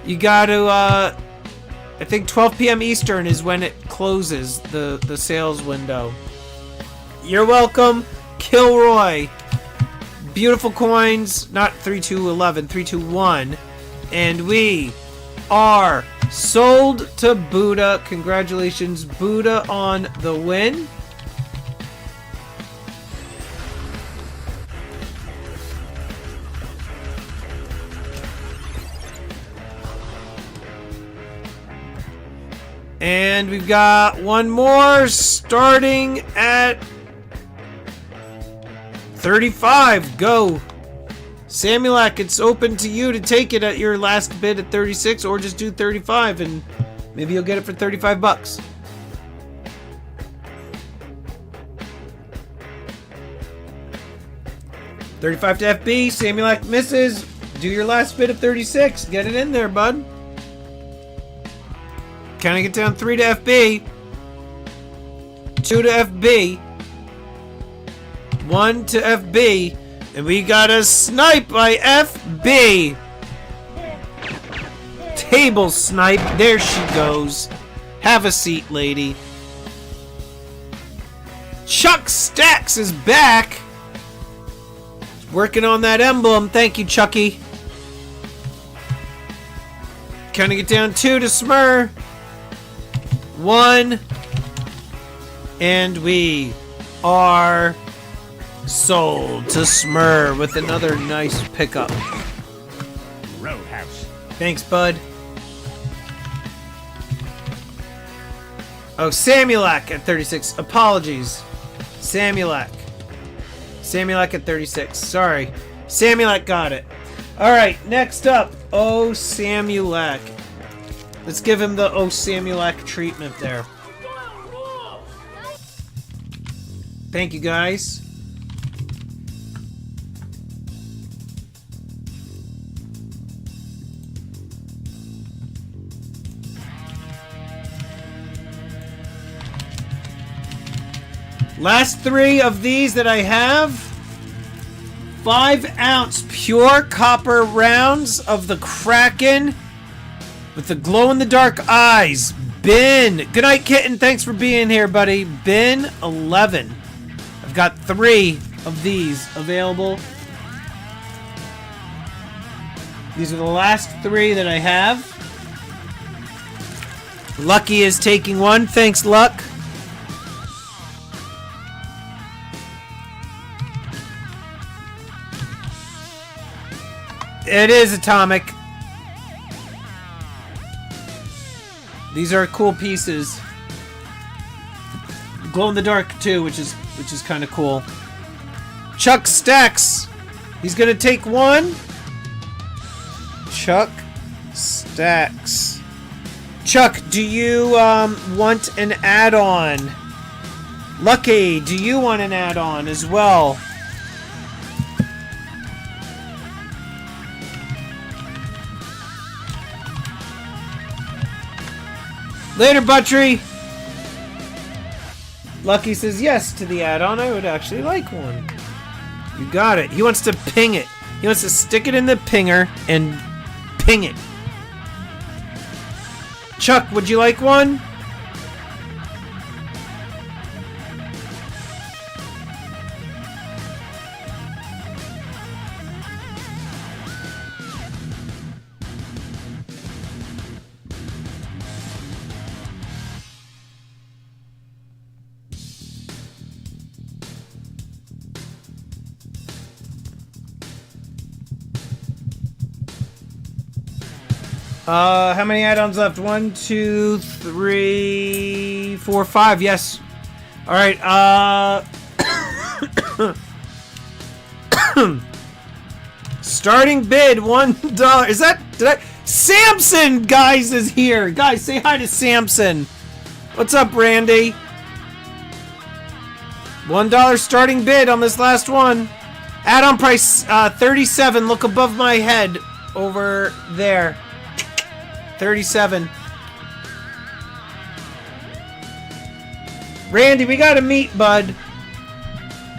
you got to... I think 12 p.m. Eastern is when it closes, the sales window. You're welcome, Kilroy. Beautiful coins, not 3211, 321. And we are sold to Buddha. Congratulations, Buddha, on the win. And we've got one more starting at 35. Go. Samulak, it's open to you to take it at your last bid at 36, or just do 35 and maybe you'll get it for 35 bucks. $35 to FB. Samulak misses. Do your last bid of 36. Get it in there, bud. Can I get down 3 to FB? 2 to FB. 1 to FB. And we got a snipe by FB. Table snipe. There she goes. Have a seat, lady. Chuck Stacks is back. Working on that emblem. Thank you, Chucky. Can I get down 2 to Smur? 1, and we are sold to Smur with another nice pickup. Roadhouse. Thanks, bud. Oh, Samulak at 36. Apologies. Samulak. Samulak at 36. Sorry. Samulak got it. Alright, next up. Oh, Samulak. Let's give him the Oh, Samulak treatment there. Thank you, guys. Last 3 of these that I have. 5-ounce pure copper rounds of the Kraken with the glow-in-the-dark eyes. Bin. Good night, Kitten. Thanks for being here, buddy. Bin 11. I've got 3 of these available. These are the last 3 that I have. Lucky is taking one. Thanks, Luck. It is atomic. These are cool pieces. Glow in the dark too, which is kind of cool. Chuck Stacks. He's gonna take one. Chuck Stacks. Chuck, do you want an add-on? Lucky, do you want an add-on as well? Later, Buttrey! Lucky says yes to the add-on. I would actually like one. You got it. He wants to ping it. He wants to stick it in the pinger and ping it. Chuck, would you like one? How many add-ons left? 1, 2, 3, 4, 5. Yes. All right. Starting bid $1. Is that? Did I? Samson, guys, is here. Guys, say hi to Samson. What's up, Randy? $1 starting bid on this last one. Add-on price 37. Look above my head over there. 37. Randy, we gotta meet, bud.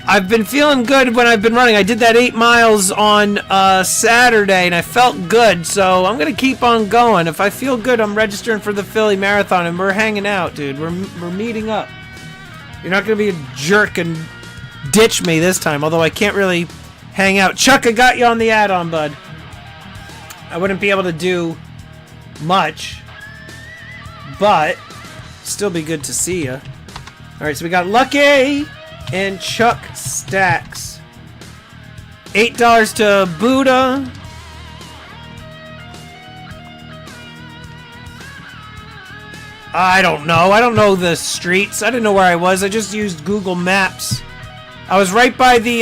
I've been feeling good when I've been running. I did that 8 miles on Saturday, and I felt good, so I'm gonna keep on going. If I feel good, I'm registering for the Philly Marathon, and we're hanging out, dude. We're meeting up. You're not gonna be a jerk and ditch me this time, although I can't really hang out. Chuck, I got you on the add-on, bud. I wouldn't be able to do much, but still be good to see you. Alright, so we got Lucky and Chuck Stacks. $8 to Buddha. I don't know. I don't know the streets. I didn't know where I was. I just used Google Maps. I was right by the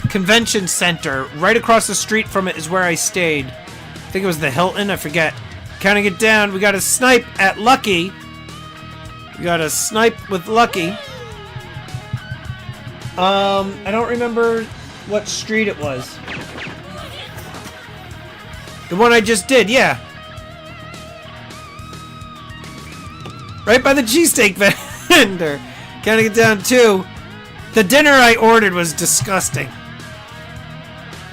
convention center. Right across the street from it is where I stayed. I think it was the Hilton. I forget. Counting it down, we got a snipe at Lucky. We got a snipe with Lucky. I don't remember what street it was. The one I just did, yeah. Right by the cheesesteak vendor. Counting it down, too. The dinner I ordered was disgusting.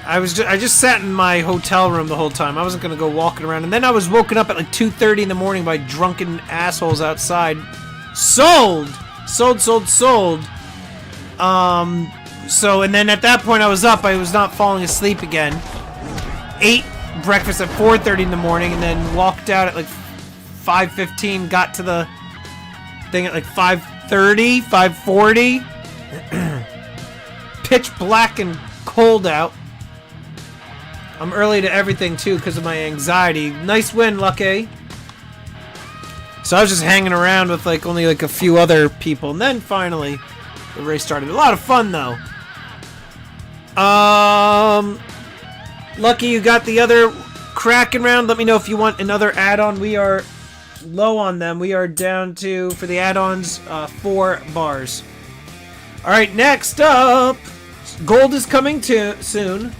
I just sat in my hotel room the whole time. I wasn't gonna go walking around, and then I was woken up at like 2:30 in the morning by drunken assholes outside. Sold. So, and then at that point I was up. I was not falling asleep again. Ate breakfast at 4:30 in the morning, and then walked out at like 5:15. Got to the thing at like 5:30, 5:40. Pitch black and cold out. I'm early to everything, too, because of my anxiety. Nice win, Lucky. So I was just hanging around with like only like a few other people, and then finally the race started. A lot of fun though. Lucky you got the other Kraken round. Let me know if you want another add-on. We are low on them. We are down to, for the add-ons, 4 bars. Alright, next up, gold is coming soon.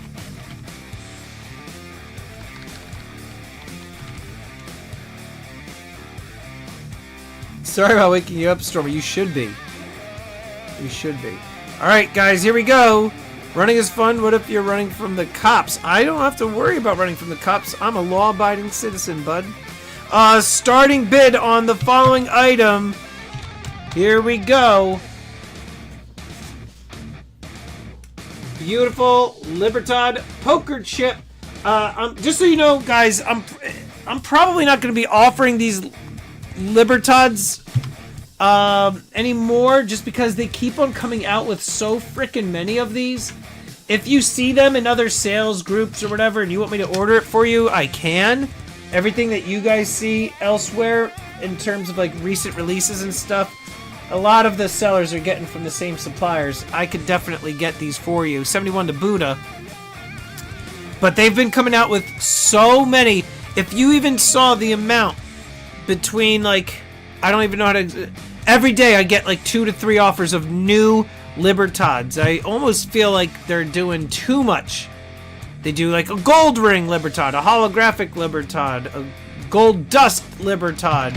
Sorry about waking you up, Stormy. You should be. You should be. Alright, guys, here we go. Running is fun. What if you're running from the cops? I don't have to worry about running from the cops. I'm a law-abiding citizen, bud. Starting bid on the following item. Here we go. Beautiful Libertad poker chip. Just so you know, guys, I'm probably not going to be offering these Libertads anymore, just because they keep on coming out with so freaking many of these. If you see them in other sales groups or whatever and you want me to order it for you, I can. Everything that you guys see elsewhere in terms of like recent releases and stuff, a lot of the sellers are getting from the same suppliers. I could definitely get these for you. 71 to Buddha. But they've been coming out with so many. If you even saw the amount between, like, I don't even know how to... Every day I get like 2 to 3 offers of new Libertads. I almost feel like they're doing too much. They do like a gold ring Libertad, a holographic Libertad, a gold dust Libertad.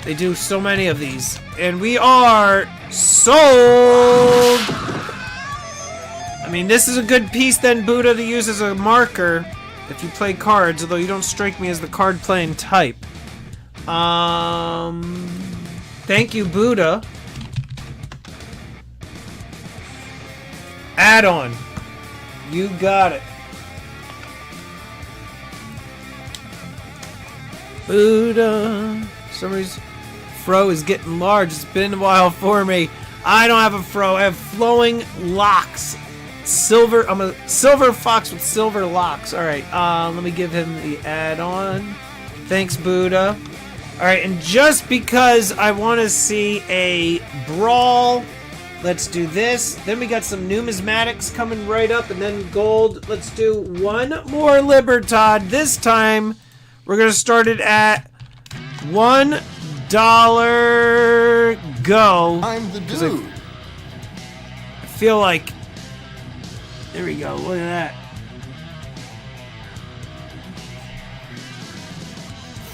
They do so many of these. And we are sold! I mean, this is a good piece then, Buddha, to use as a marker if you play cards, although you don't strike me as the card playing type. Thank you, Buddha. Add-on. You got it. Buddha. Somebody's fro is getting large. It's been a while for me. I don't have a fro. I have flowing locks. Silver. I'm a silver fox with silver locks. Alright, let me give him the add-on. Thanks, Buddha. Alright, and just because I want to see a brawl, let's do this. Then we got some numismatics coming right up, and then gold. Let's do one more Libertad. This time, we're going to start it at $1 go. I'm the dude. I feel like... There we go. Look at that.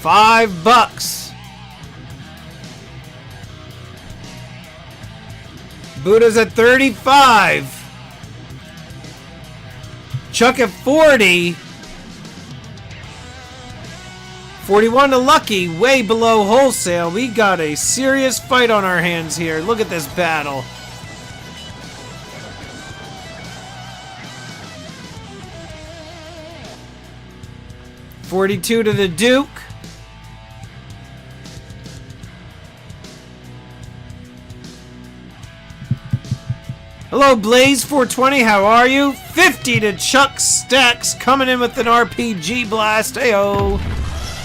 $5. Buddha's at 35. Chuck at 40. 41 to Lucky, way below wholesale. We got a serious fight on our hands here. Look at this battle. $42 to the Duke. Hello, Blaze420. How are you? 50 to Chuck Stacks, coming in with an RPG blast. Heyo.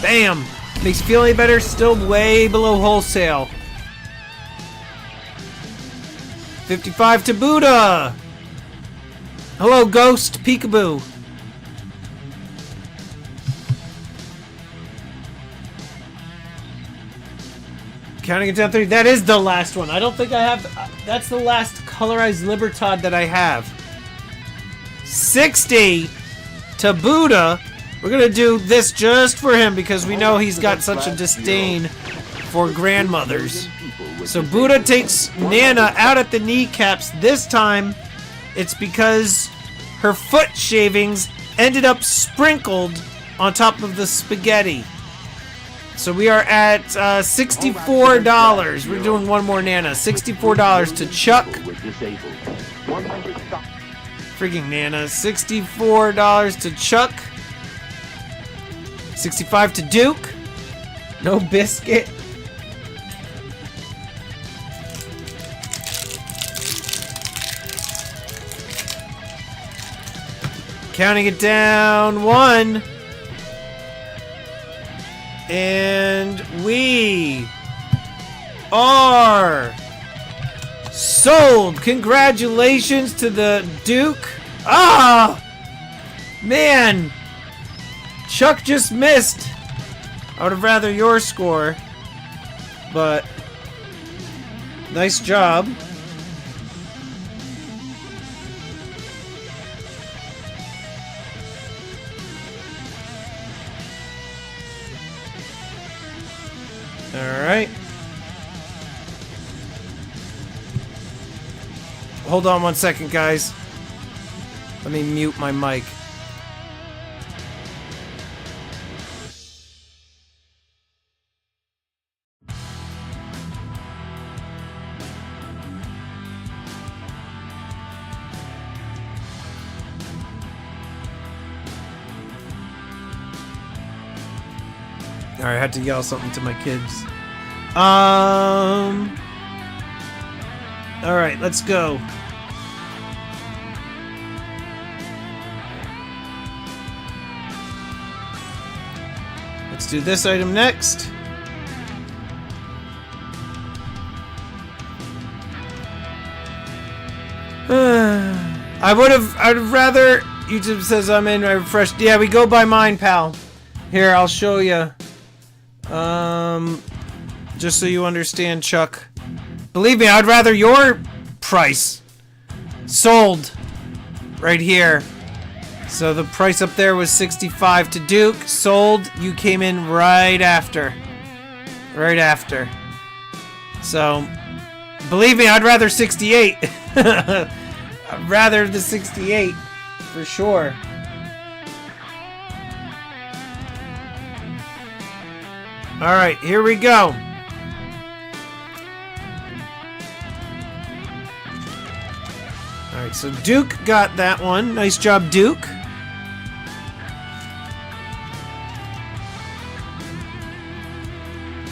Bam. Makes you feel any better? Still way below wholesale. 55 to Buddha. Hello, Ghost Peekaboo. Counting it down 3. That is the last one. I don't think I have... that's the last colorized Libertad that I have. 60 to Buddha. We're going to do this just for him because we know he's got such a disdain for grandmothers. So Buddha takes Nana out at the kneecaps. This time, it's because her foot shavings ended up sprinkled on top of the spaghetti. So we are at $64. We're doing one more Nana. $64 to Chuck. Freaking Nana. $64 to Chuck. 65 to Duke. No biscuit. Counting it down. 1, And we are sold. Congratulations to the Duke. Ah! Man! Chuck just missed. I would have rather your score. But nice job. Alright. Hold on 1 second, guys. Let me mute my mic. Alright, I had to yell something to my kids. Alright, let's go. Let's do this item next. I'd rather. YouTube says I'm in. I refreshed. Yeah, we go by mine, pal. Here, I'll show you. Just so you understand, Chuck. Believe me, I'd rather your price. Sold. Right here. So the price up there was 65 to Duke. Sold. You came in right after. Right after. So, believe me, I'd rather 68. I'd rather the 68. For sure. Alright, here we go. Alright, so Duke got that one. Nice job, Duke.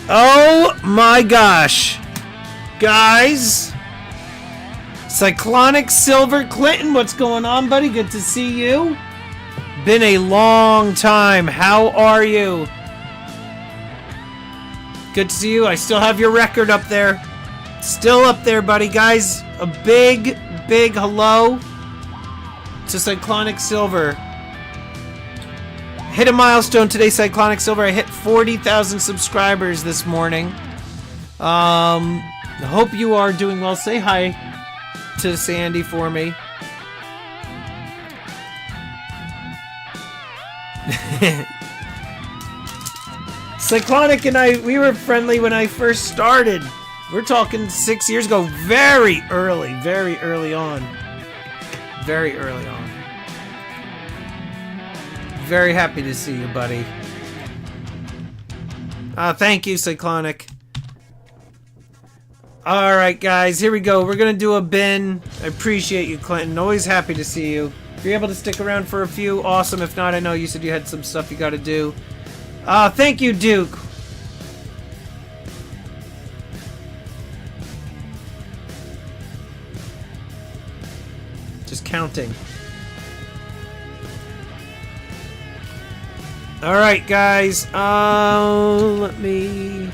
Oh my gosh. Guys. Cyclonic Silver Clinton, what's going on, buddy? Good to see you. Been a long time. How are you? Good to see you. I still have your record up there. Still up there, buddy. Guys, a big, big hello to Cyclonic Silver. Hit a milestone today, Cyclonic Silver. I hit 40,000 subscribers this morning. I hope you are doing well. Say hi to Sandy for me. Cyclonic and I, we were friendly when I first started. We're talking 6 years ago. Very early on. Very early on. Very happy to see you, buddy. Thank you, Cyclonic. Alright, guys, here we go. We're gonna do a bin. I appreciate you, Clinton. Always happy to see you. If you're able to stick around for a few, awesome. If not, I know you said you had some stuff you gotta do. Thank you, Duke. Just counting. Alright, guys. Let me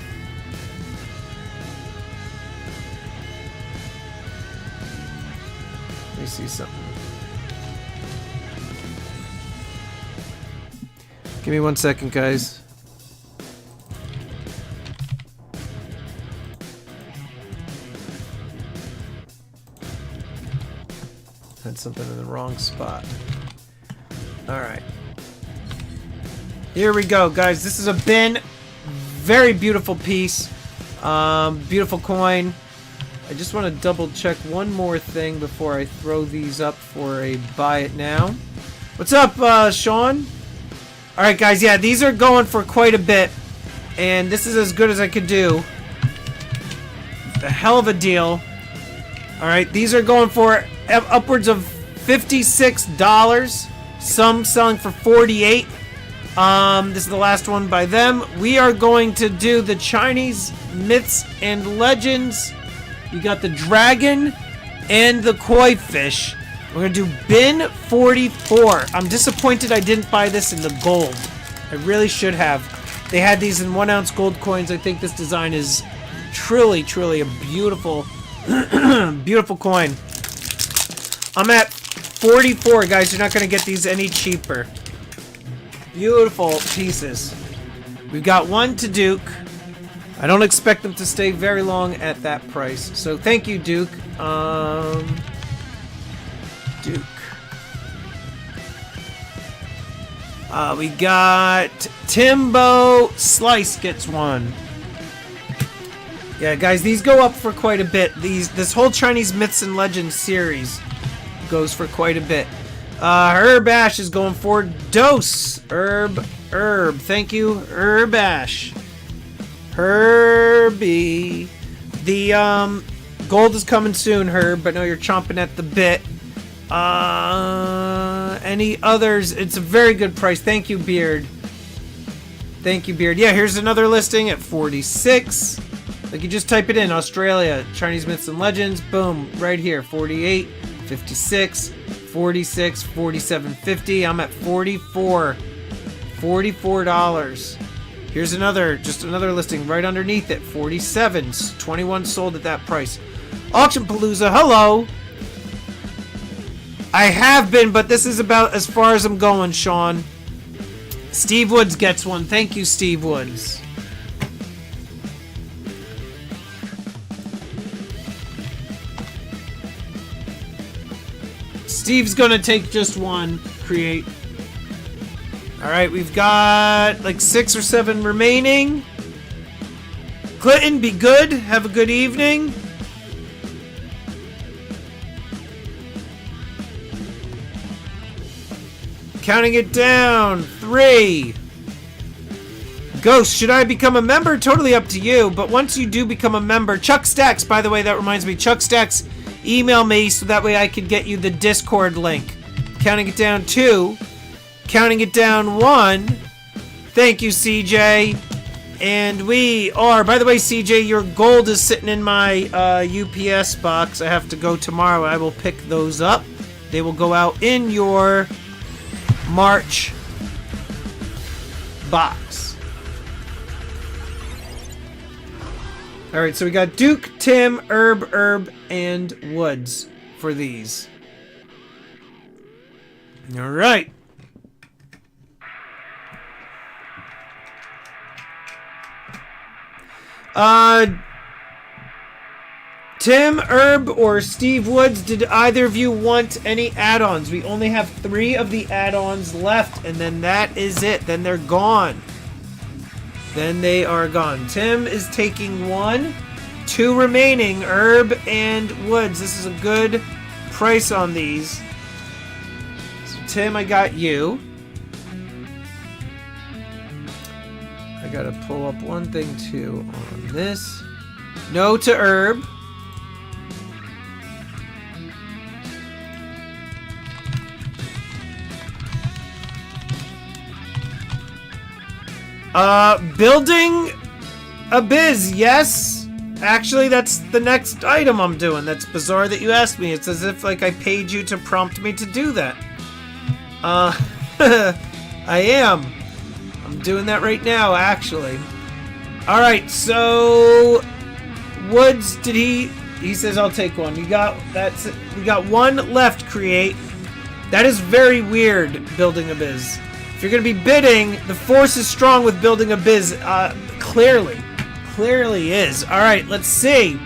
see something. Give me 1 second, guys. Had something in the wrong spot. Alright. Here we go, guys. This is a bin. Very beautiful piece. Beautiful coin. I just want to double check one more thing before I throw these up for a buy it now. What's up, Sean? Alright, guys. Yeah, these are going for quite a bit. And this is as good as I could do. A hell of a deal. Alright, these are going for upwards of $56. Some selling for $48. This is the last one by them. We are going to do the Chinese myths and legends. You got the dragon and the koi fish. We're gonna do bin 44. I'm disappointed I didn't buy this in the gold. I really should have. They had these in 1 ounce gold coins. I think this design is truly, truly a beautiful, beautiful coin. I'm at 44, guys. You're not going to get these any cheaper. Beautiful pieces. We've got one to Duke. I don't expect them to stay very long at that price. So thank you, Duke. Duke. We got Timbo Slice gets one. Yeah, guys, these go up for quite a bit. This whole Chinese Myths and Legends series goes for quite a bit. Herb Ash is going for Dose. Herb. Thank you, Herb Ash. Herbie. The gold is coming soon, Herb. I know you're chomping at the bit. Any others? It's a very good price. Thank you, Beard. Thank you, Beard. Yeah, here's another listing at 46. Like, you just type it in, Australia, Chinese Myths and Legends. Boom, right here. 48, 56, 46, 47.50. I'm at 44. $44. Here's just another listing right underneath it. 47. 21 sold at that price. Auction Palooza, hello. I have been, but this is about as far as I'm going, Sean. Steve Woods gets one. Thank you, Steve Woods. Steve's gonna take just one. Create. Alright, we've got like 6 or 7 remaining. Clinton, be good. Have a good evening. Counting it down. 3. Ghost, should I become a member? Totally up to you. But once you do become a member, Chuck Stacks, by the way, that reminds me, Chuck Stacks, email me so that way I can get you the Discord link. Counting it down. 2. Counting it down. 1. Thank you, CJ. And we are, by the way, CJ, your gold is sitting in my UPS box. I have to go tomorrow. I will pick those up. They will go out in your March box. Alright, so we got Duke, Tim, Herb, and Woods for these. Alright. Tim, Herb, or Steve Woods, did either of you want any add-ons? We only have 3 of the add-ons left, and then that is it. Then they're gone. Then they are gone. Tim is taking 1. 2 remaining, Herb and Woods. This is a good price on these. So Tim, I got you. I gotta pull up one thing too on this. No to Herb. Building a biz, yes. Actually, that's the next item I'm doing. That's bizarre that you asked me. It's as if, like, I paid you to prompt me to do that. I am. I'm doing that right now, actually. Alright, so... Woods, did he... He says I'll take one. We got 1 left, create. That is very weird, building a biz. If you're going to be bidding, the force is strong with building a biz. Clearly is. All right, let's see.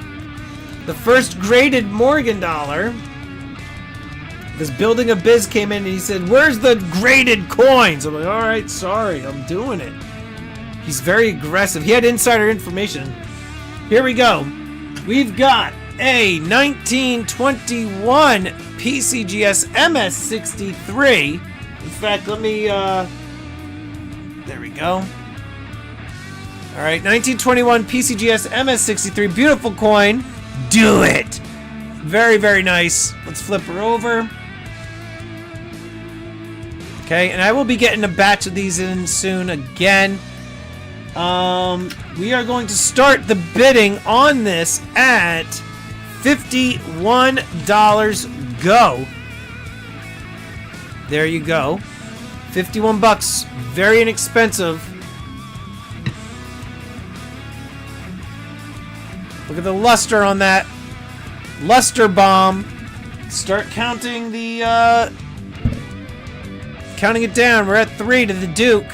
The first graded Morgan dollar. This building a biz came in and he said, "Where's the graded coins?" I'm like, all right, sorry, I'm doing it. He's very aggressive. He had insider information. Here we go. We've got a 1921 PCGS MS63. In fact, let me, there we go. Alright, 1921 PCGS MS63. Beautiful coin. Do it! Very, very nice. Let's flip her over. Okay, and I will be getting a batch of these in soon again. We are going to start the bidding on this at $51. Go. There you go. 51 bucks. Very inexpensive. Look at the luster on that. Luster bomb. Start counting the, counting it down. We're at 3 to the Duke.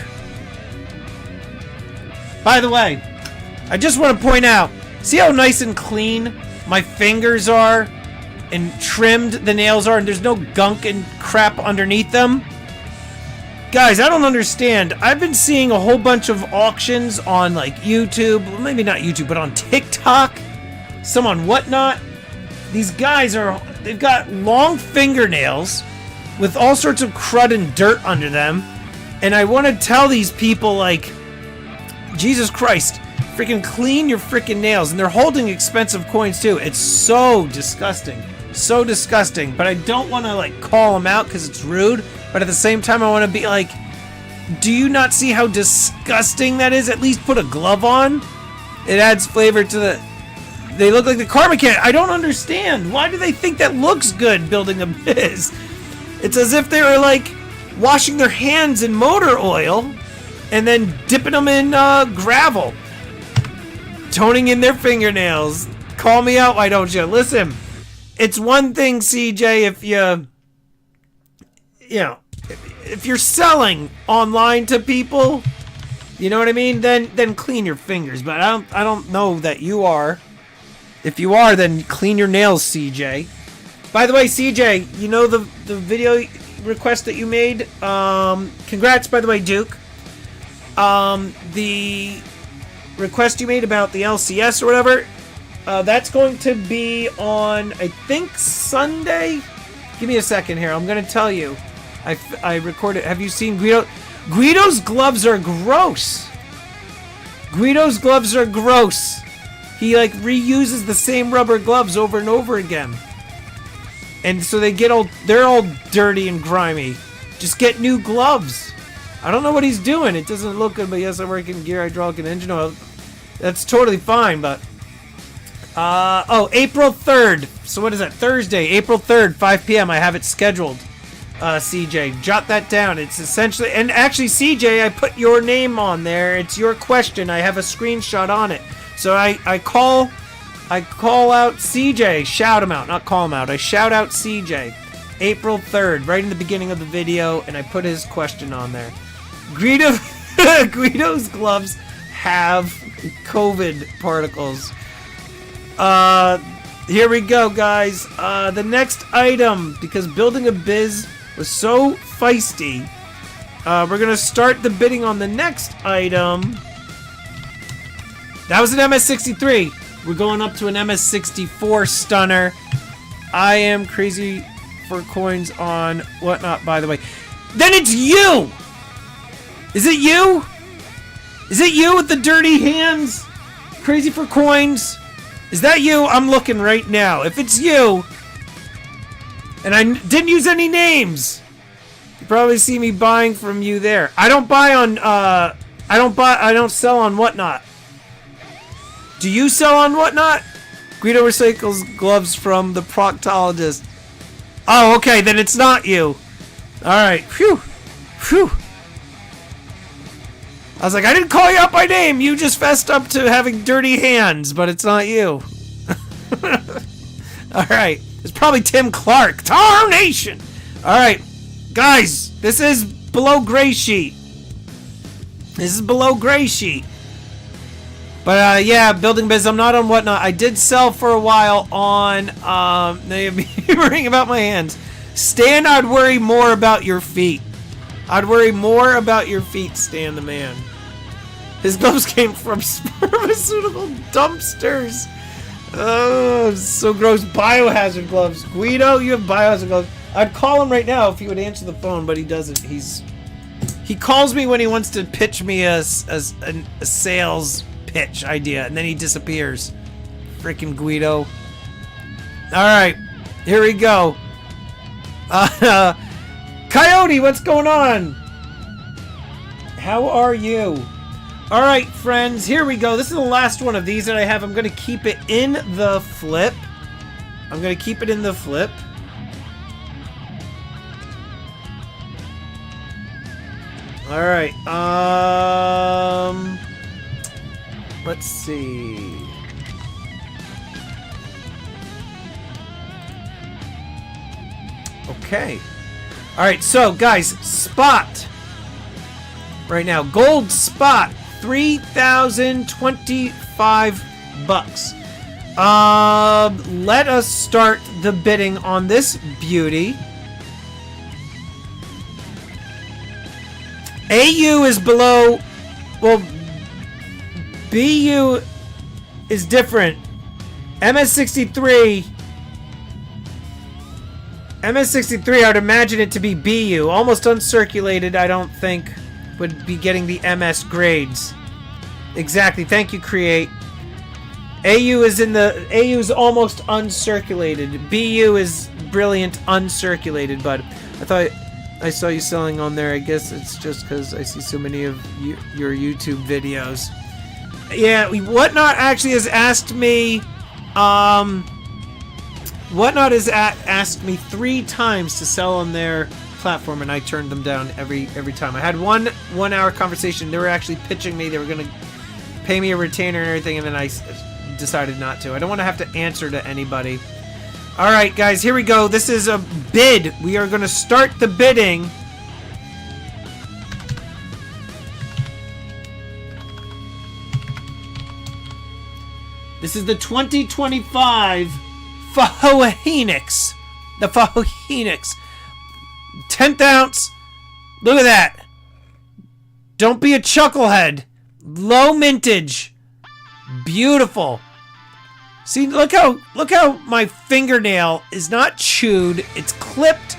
By the way, I just want to point out, see how nice and clean my fingers are and trimmed the nails are, and there's no gunk and crap underneath them? Guys, I don't understand. I've been seeing a whole bunch of auctions on like YouTube, maybe not YouTube, but on TikTok, some on whatnot. These guys they've got long fingernails with all sorts of crud and dirt under them. And I want to tell these people, like, Jesus Christ, freaking clean your freaking nails. And they're holding expensive coins too. It's so disgusting. So disgusting. But I don't want to like call them out because it's rude. But at the same time, I want to be like, do you not see how disgusting that is? At least put a glove on. It adds flavor to the... They look like the car mechanic. I don't understand. Why do they think that looks good building a biz? It's as if they were like washing their hands in motor oil and then dipping them in gravel. Toning in their fingernails. Call me out, why don't you? Listen, it's one thing, CJ, if if you're selling online to people, you know what I mean? Then clean your fingers. But I don't know that you are. If you are, then clean your nails, CJ. By the way, CJ, you know the video request that you made? Congrats, by the way, Duke. The request you made about the LCS or whatever, that's going to be on, I think, Sunday? Give me a second here. I'm going to tell you. I recorded. Have you seen Guido? Guido's gloves are gross. Guido's gloves are gross. He like reuses the same rubber gloves over and over again. And so they're all dirty and grimy. Just get new gloves. I don't know what he's doing. It doesn't look good, but yes, I work in gear, hydraulic, and engine oil. That's totally fine, but... April 3rd. So what is that? Thursday, April 3rd, 5 p.m. I have it scheduled. CJ, jot that down. It's essentially... And actually, CJ, I put your name on there. It's your question. I have a screenshot on it. So I call out CJ, shout him out, not call him out. I shout out CJ, April 3rd, right in the beginning of the video, and I put his question on there. Guido's gloves have COVID particles. Here we go, guys. The next item, because building a biz was so feisty, we're gonna start the bidding on the next item. That was an MS-63. We're going up to an MS-64 stunner. I am crazy for coins on whatnot, by the way. Then it's you! Is it you? Is it you with the dirty hands? Crazy for coins? Is that you? I'm looking right now. If it's you, and I didn't use any names, you probably see me buying from you there. I don't buy on, I don't sell on whatnot. Do you sell on whatnot? Guido recycles gloves from the proctologist. Oh, okay, then it's not you. Alright, phew. Phew. I was like, I didn't call you out by name. You just fessed up to having dirty hands, but it's not you. Alright, it's probably Tim Clark. Tarnation! Alright, guys, this is below gray sheet. This is below gray sheet. But, yeah, building biz, I'm not on whatnot. I did sell for a while on, worrying about my hands. Stan, I'd worry more about your feet. I'd worry more about your feet, Stan the man. His gloves came from pharmaceutical dumpsters. Oh, so gross. Biohazard gloves. Guido, you have biohazard gloves. I'd call him right now if he would answer the phone, but he doesn't. He calls me when he wants to pitch me a sales pitch idea, and then he disappears. Freaking Guido. Alright, here we go. Coyote, what's going on? How are you? Alright, friends, here we go. This is the last one of these that I have. I'm going to keep it in the flip. Alright, let's see. Okay. All right, so guys, spot right now, gold spot, $3,025. Let us start the bidding on this beauty. AU is below. Well, BU is different. MS63. MS63, I would imagine it to be BU. Almost uncirculated, I don't think, would be getting the MS grades. Exactly. Thank you, Create. AU is almost uncirculated. BU is brilliant uncirculated, but I thought I saw you selling on there. I guess it's just because I see so many of your YouTube videos. Yeah, Whatnot actually has asked me. Whatnot has asked me 3 times to sell on their platform, and I turned them down every time. I had one hour conversation. They were actually pitching me. They were gonna pay me a retainer and everything, and then I decided not to. I don't want to have to answer to anybody. All right, guys, here we go. This is a bid. We are going to start the bidding. This is the 2025 Phoenix. The Phoenix. 10th ounce. Look at that. Don't be a chucklehead. Low mintage. Beautiful. See, look how my fingernail is not chewed. It's clipped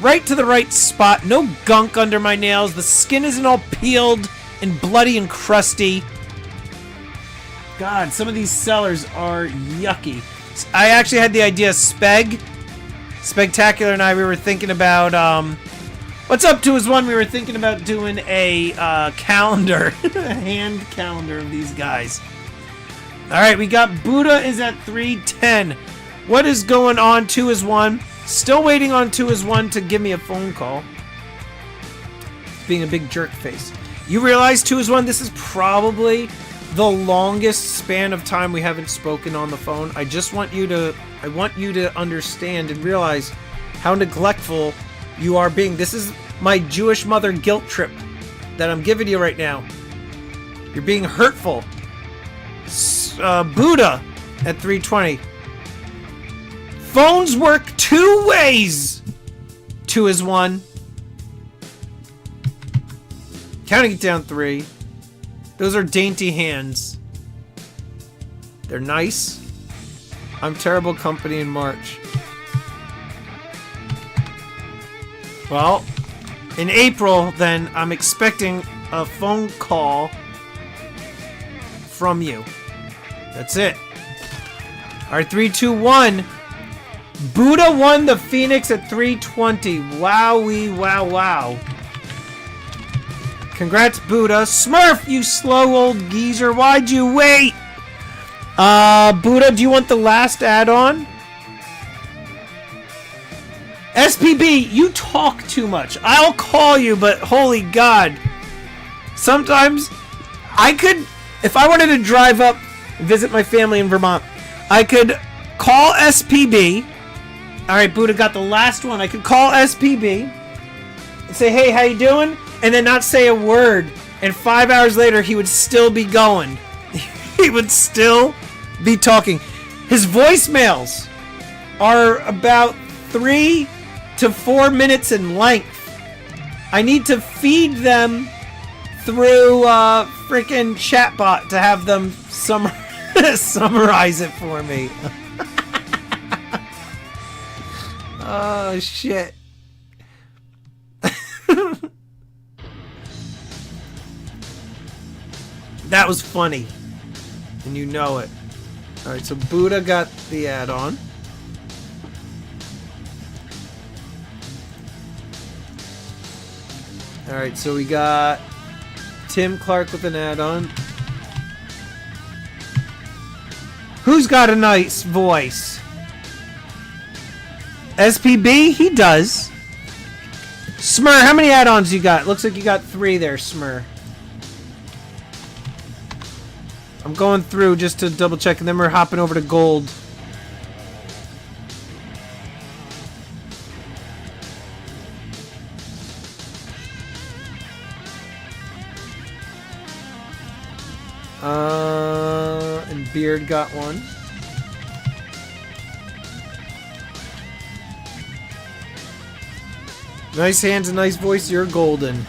right to the right spot. No gunk under my nails. The skin isn't all peeled and bloody and crusty. God, some of these sellers are yucky. I actually had the idea. Spectacular and I, we were thinking about what's up to is one. We were thinking about doing a calendar, a hand calendar of these guys. All right, we got Buddha is at 310. What is going on? 2 is 1. Still waiting on 2 is 1 to give me a phone call. Being a big jerk face. You realize 2 is 1? This is probably the longest span of time we haven't spoken on the phone. I want you to understand and realize how neglectful you are being. This is my Jewish mother guilt trip that I'm giving you right now. You're being hurtful. Buddha at 320. Phones work 2 ways. 2 is 1. Counting it down 3. Those are dainty hands. They're nice. I'm terrible company in March. Well, in April, then, I'm expecting a phone call from you. That's it. Alright, 3, 2, 1. Buddha won the Phoenix at 320. Wowee, wow. Congrats, Buddha. Smurf, you slow old geezer. Why'd you wait? Buddha, do you want the last add-on? SPB, you talk too much. I'll call you, but holy God. Sometimes I could, if I wanted to drive up visit my family in Vermont, I could call SPB. Alright, Buddha got the last one. I could call SPB and say, hey, how you doing? And then not say a word. And 5 hours later, he would still be going. He would still be talking. His voicemails are about 3 to 4 minutes in length. I need to feed them through freaking chatbot to have them summarize it for me. Oh shit. That was funny. And you know it. Alright, so Buddha got the add-on. Alright, so we got Tim Clark with an add-on. Who's got a nice voice? SPB? He does. Smur, how many add-ons you got? Looks like you got 3 there, Smur. I'm going through just to double check, and then we're hopping over to gold. And Beard got one. Nice hands and nice voice. You're golden.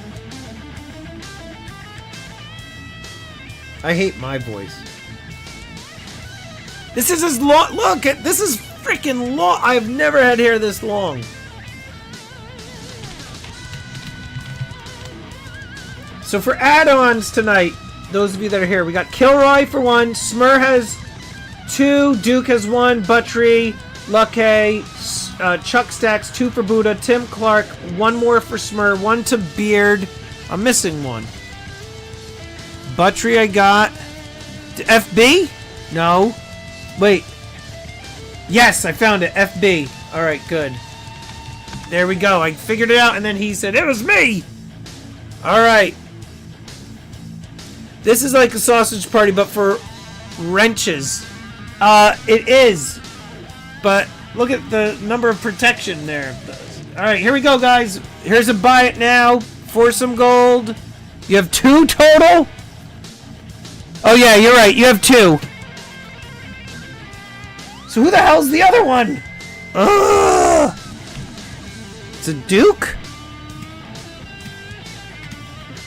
I hate my voice. This is as long. Look, this is freaking long. I've never had hair this long. So for add-ons tonight, those of you that are here, we got Kilroy for 1, Smur has 2, Duke has 1, Buttrey, Luckey, Chuck Stacks 2 for Buddha, Tim Clark 1 more for Smur, 1 to Beard. I'm missing one. Buttrey I got. FB? No. Wait. Yes, I found it. FB. Alright, good. There we go. I figured it out, and then he said, it was me! Alright. This is like a sausage party, but for wrenches. It is. But look at the number of protection there. Alright, here we go, guys. Here's a buy it now for some gold. You have 2 total? Oh, yeah, you're right. You have 2. So who the hell's the other one? Ugh! It's a Duke?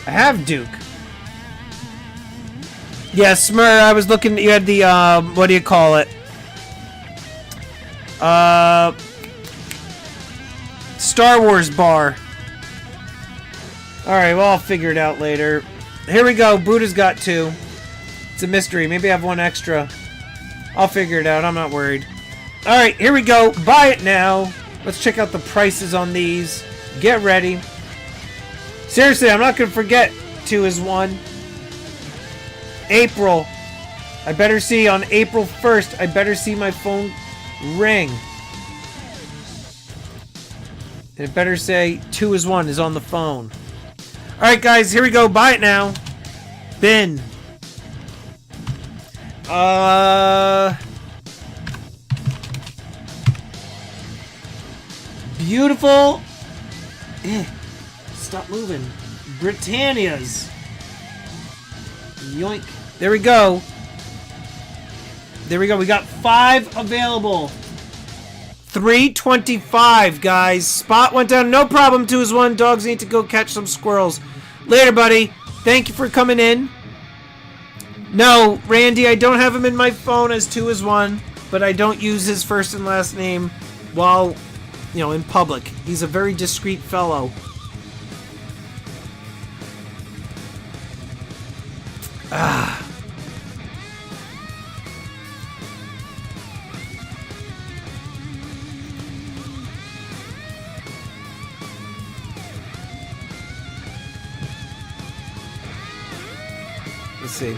I have Duke. Yeah, Smur, I was looking, you had the, what do you call it? Star Wars bar. Alright, well, I'll figure it out later. Here we go, Buddha's got 2. It's a mystery, maybe I have 1 extra. I'll figure it out, I'm not worried. Alright, here we go, buy it now. Let's check out the prices on these. Get ready. Seriously, I'm not gonna forget 2 is 1. April. I better see on April 1st. I better see my phone ring. And it better say 2 is 1 is on the phone. Alright, guys. Here we go. Buy it now. Bin. Beautiful. Stop moving. Britannia's. Yoink. There we go. There we go. We got 5 available. 325, guys. Spot went down. No problem. 2 is 1. Dogs need to go catch some squirrels. Later, buddy. Thank you for coming in. No, Randy, I don't have him in my phone as 2 is 1, but I don't use his first and last name while, you know, in public. He's a very discreet fellow. Ah. Let's see.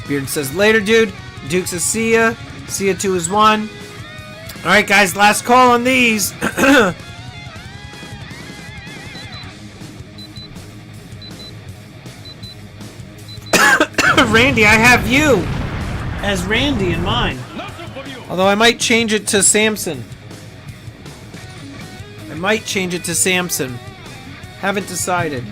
Beard says later, dude. Duke says see ya. See ya 2 is 1. Alright, guys, last call on these. Randy, I have you as Randy in mine. Although I might change it to Samson. I might change it to Samson. Haven't decided.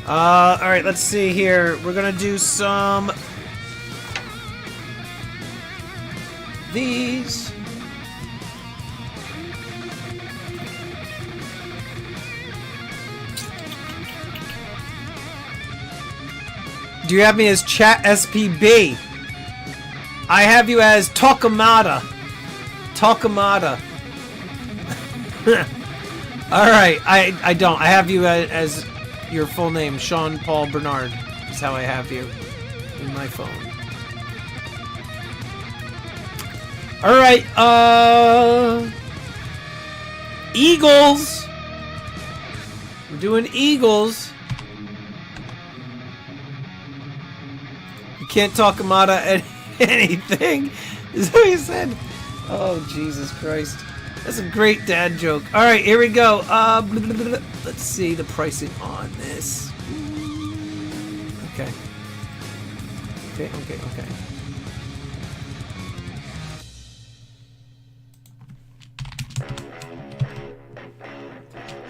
Alright, let's see here. We're gonna do some... these. Do you have me as Chat SPB? I have you as Tokamata. Tokamata. Alright, I don't. I have you as your full name, Sean Paul Bernard, is how I have you in my phone. Alright, Eagles! We're doing Eagles. You can't talk Amada anything, is that what you said? Oh, Jesus Christ. That's a great dad joke. Alright, here we go. Let's see the pricing on this. Okay. Okay.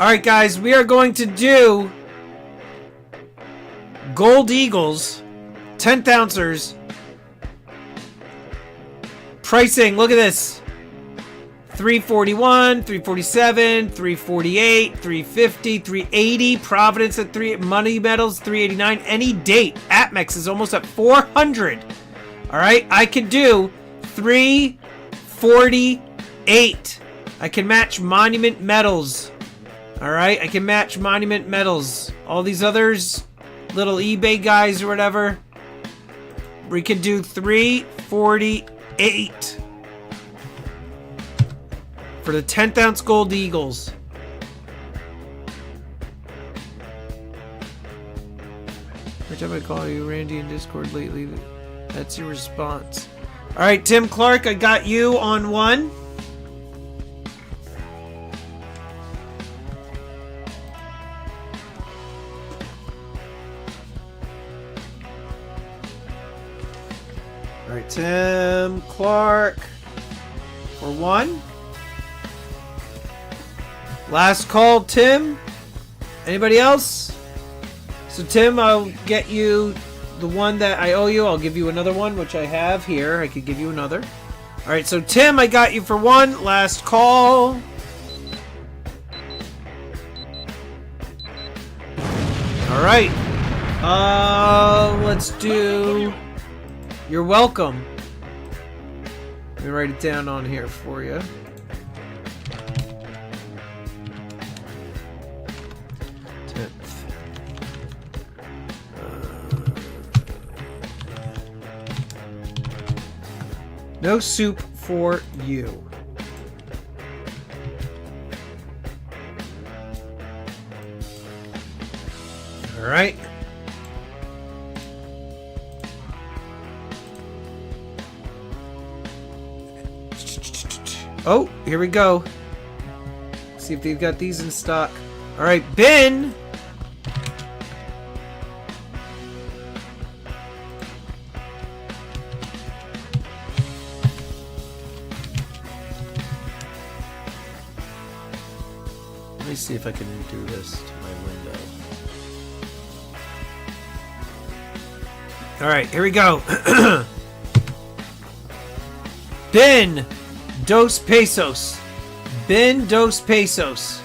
Alright, guys, we are going to do Gold Eagles, 10th ouncers. Pricing, look at this. 341, 347, 348, 350, 380. Providence at 3. Money Metals, 389. Any date. Atmex is almost at 400. All right, I can do 348. I can match Monument Metals. All right, I can match Monument Metals. All these others, little eBay guys or whatever, we can do 348 for the 10th ounce Gold Eagles. Every time I call you, Randy, in Discord lately, that's your response. All right, Tim Clark, I got you on one. All right, Tim Clark for one. Last call, Tim. Anybody else? So, Tim, I'll get you the one that I owe you. I'll give you another one, which I have here. I could give you another. All right, so, Tim, I got you for one. Last call. All right. Let's do... You're welcome. Let me write it down on here for you. No soup for you. All right. Oh, here we go. See if they've got these in stock. All right, Ben. Let me see if I can do this to my window. All right, here we go. Ben Dos Pesos. Ben Dos Pesos.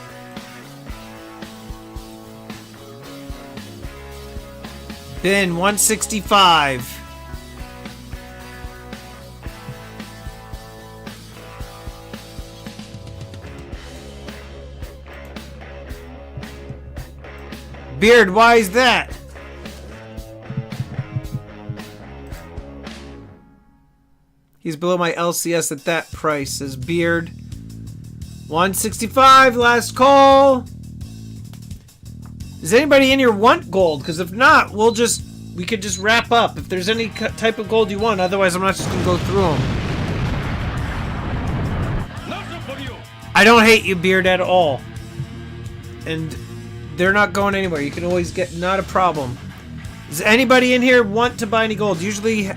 Ben 165. Beard, why is that? He's below my LCS at that price, says Beard. 165, last call. Does anybody in here want gold? Because if not, we could just wrap up. If there's any type of gold you want, otherwise I'm not just going to go through them. I don't hate you, Beard, at all. And they're not going anywhere. You can always get, not a problem. Does anybody in here want to buy any gold? Usually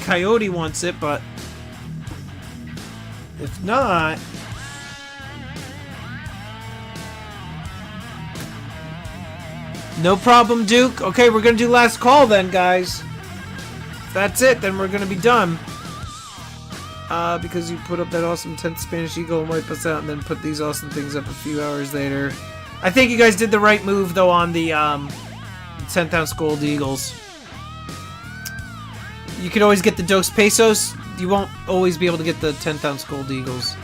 Coyote wants it, but if not, no problem, Duke. Okay, we're gonna do last call then, guys. If that's it, then we're gonna be done. Because you put up that awesome 10th Spanish Eagle and wipe us out, and then put these awesome things up a few hours later. I think you guys did the right move, though, on the 10th ounce Gold Eagles. You can always get the Dos Pesos. You won't always be able to get the 10th ounce Gold Eagles.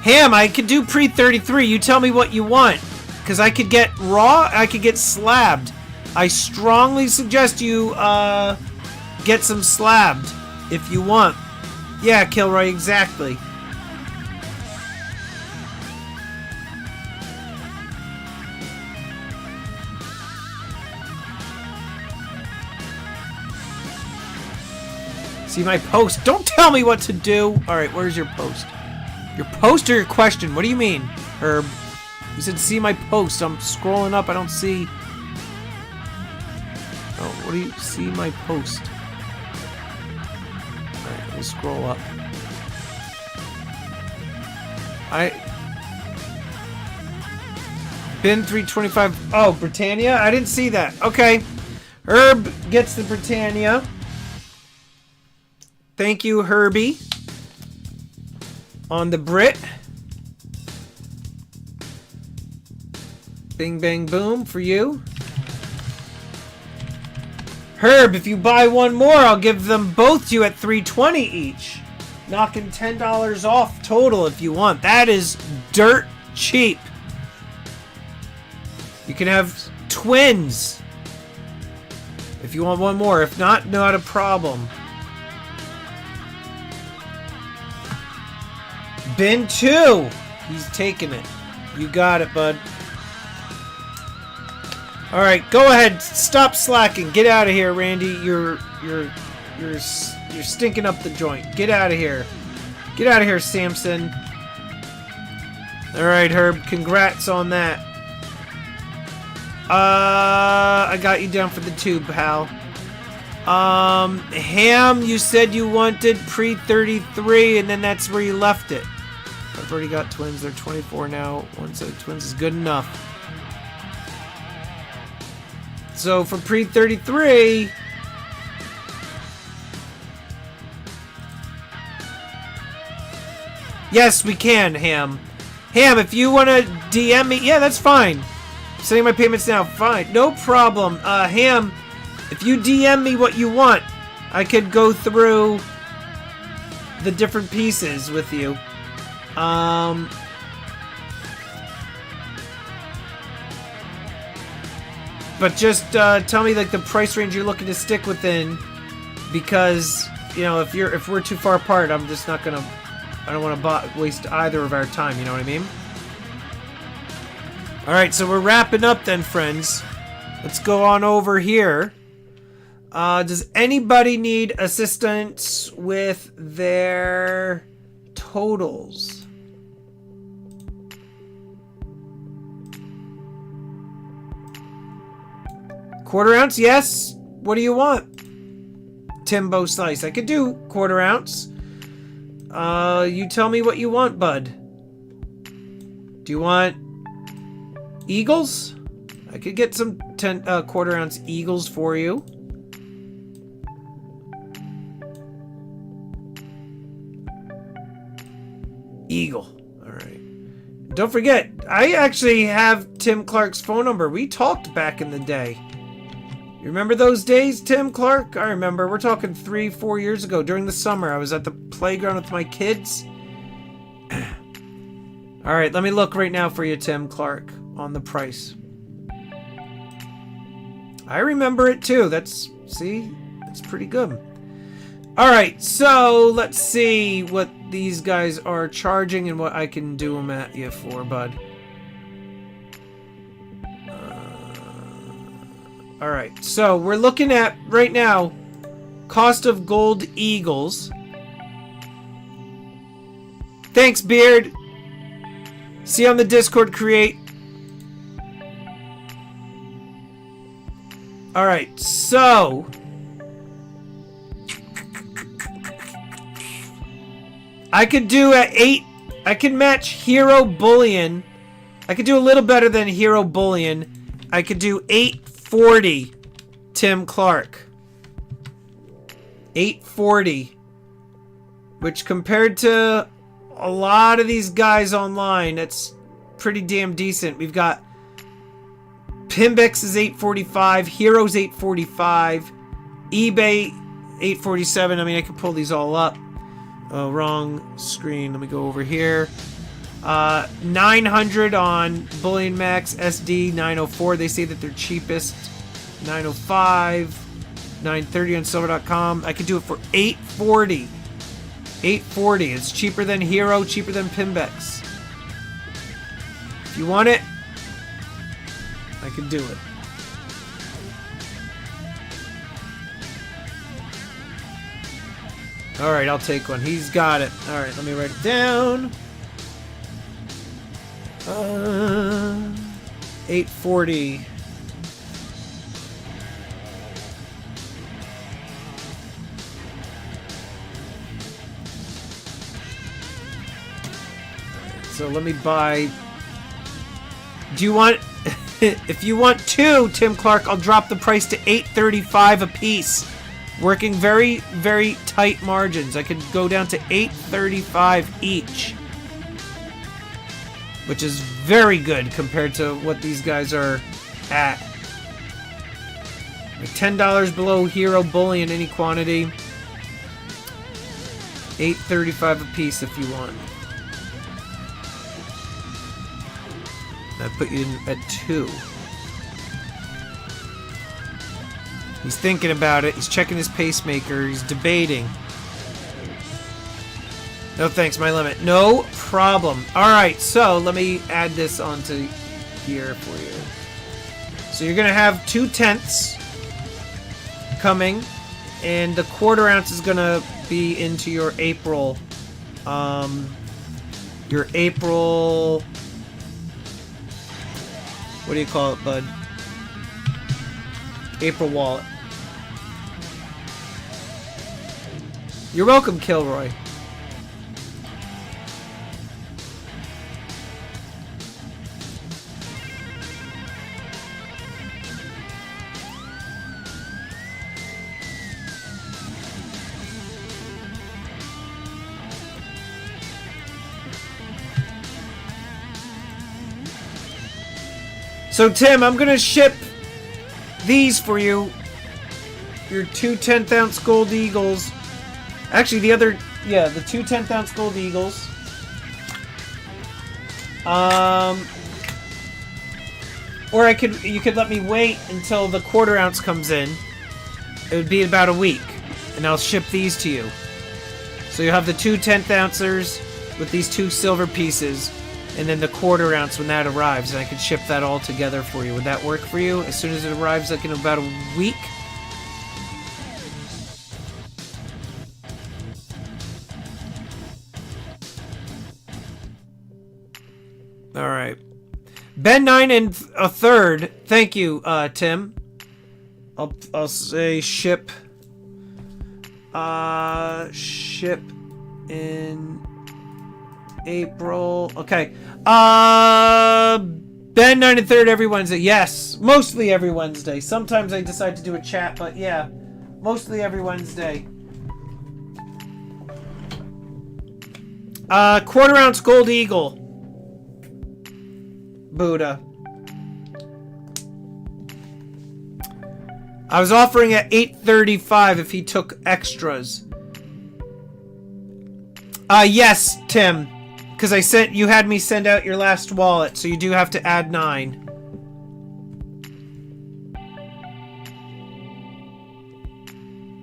Ham, I could do pre-33. You tell me what you want. Because I could get raw, I could get slabbed. I strongly suggest you get some slabbed if you want. Yeah, Kilroy, exactly. See my post. Don't tell me what to do. Alright, where's your post? Your post or your question? What do you mean, Herb? You said see my post. I'm scrolling up. I don't see... Oh, what do you... See my post. Alright, let me scroll up. Bin 325. Oh, Britannia? I didn't see that. Okay. Herb gets the Britannia. Thank you, Herbie. On the Brit. Bing, bang, boom for you. Herb, if you buy one more, I'll give them both to you at $3.20 each. Knocking $10 off total if you want. That is dirt cheap. You can have twins if you want one more. If not, not a problem. Bin 2. He's taking it. You got it, bud. All right, go ahead. Stop slacking. Get out of here, Randy. You're stinking up the joint. Get out of here. Get out of here, Samson. All right, Herb. Congrats on that. I got you down for the tube, pal. Ham, you said you wanted pre-33, and then that's where you left it. I've already got twins. They're 24 now. One set of twins is good enough. So for pre-33... Yes, we can, Ham. Ham, if you want to DM me... Yeah, that's fine. I'm sending my payments now. Fine. No problem. Ham, if you DM me what you want, I could go through the different pieces with you. But just tell me like the price range you're looking to stick within, because you know if we're too far apart, I'm just not gonna. I don't want to waste either of our time. You know what I mean? All right, so we're wrapping up then, friends. Let's go on over here. Does anybody need assistance with their totals? Quarter ounce, yes. What do you want? Timbo slice. I could do quarter ounce. You tell me what you want, bud. Do you want eagles? I could get some quarter ounce eagles for you. Eagle. All right. Don't forget, I actually have Tim Clark's phone number. We talked back in the day. You remember those days, Tim Clark? I remember. We're talking 3-4 years ago during the summer. I was at the playground with my kids. All right, let me look right now for you, Tim Clark, on the price. I remember it too. See? That's pretty good. All right, so let's see what these guys are charging and what I can do them at you for, bud. All right, so we're looking at right now cost of gold eagles. Thanks, Beard. See you on the Discord, create. All right, so I could do at 8. I can match Hero Bullion. I could do a little better than Hero Bullion. I could do 840 Tim Clark. 840. Which compared to a lot of these guys online, that's pretty damn decent. We've got Pimbex is 845, Hero's 845, eBay 847. I mean, I could pull these all up. Oh, wrong screen. Let me go over here. 900 on Bullion Max, SD 904. They say that they're cheapest. 905, 930 on Silver.com. I could do it for 840. 840. It's cheaper than Hero, cheaper than Pimbex. If you want it, I can do it. Alright, I'll take one. He's got it. Alright, let me write it down. 840. So let me buy... Do you want If you want 2, Tim Clark, I'll drop the price to $8.35 a piece. Working very, very tight margins. I could go down to $8.35 each, which is very good compared to what these guys are at. Like $10 below hero bullion any quantity. $8.35 a piece if you want. I put you in at 2. He's thinking about it. He's checking his pacemaker. He's debating. No thanks, my limit. No problem. Alright, so let me add this onto here for you. So you're going to have 2/10 coming. And the 1/4 ounce is going to be into your April. Your April... What do you call it, bud? April wallet. You're welcome, Kilroy. So, Tim, I'm gonna ship these for you. Your 2 10th-ounce gold eagles. Actually, the other... Yeah, the 2 10th-ounce gold eagles. Or you could let me wait until the 1/4 ounce comes in. It would be about a week. And I'll ship these to you. So you'll have the 2 10th-ouncers with these 2 silver pieces. And then the 1/4 ounce when that arrives. And I can ship that all together for you. Would that work for you? As soon as it arrives, like in about a week? Alright. Ben 9 1/3. Thank you, Tim. I'll say ship. Ship in April. Okay. Ben 9 1/3 every Wednesday. Yes. Mostly every Wednesday. Sometimes I decide to do a chat, but yeah. Mostly every Wednesday. 1/4 ounce gold eagle. Buddha. I was offering at $8.35 if he took extras. Yes, Tim. Because you had me send out your last wallet, so you do have to add 9.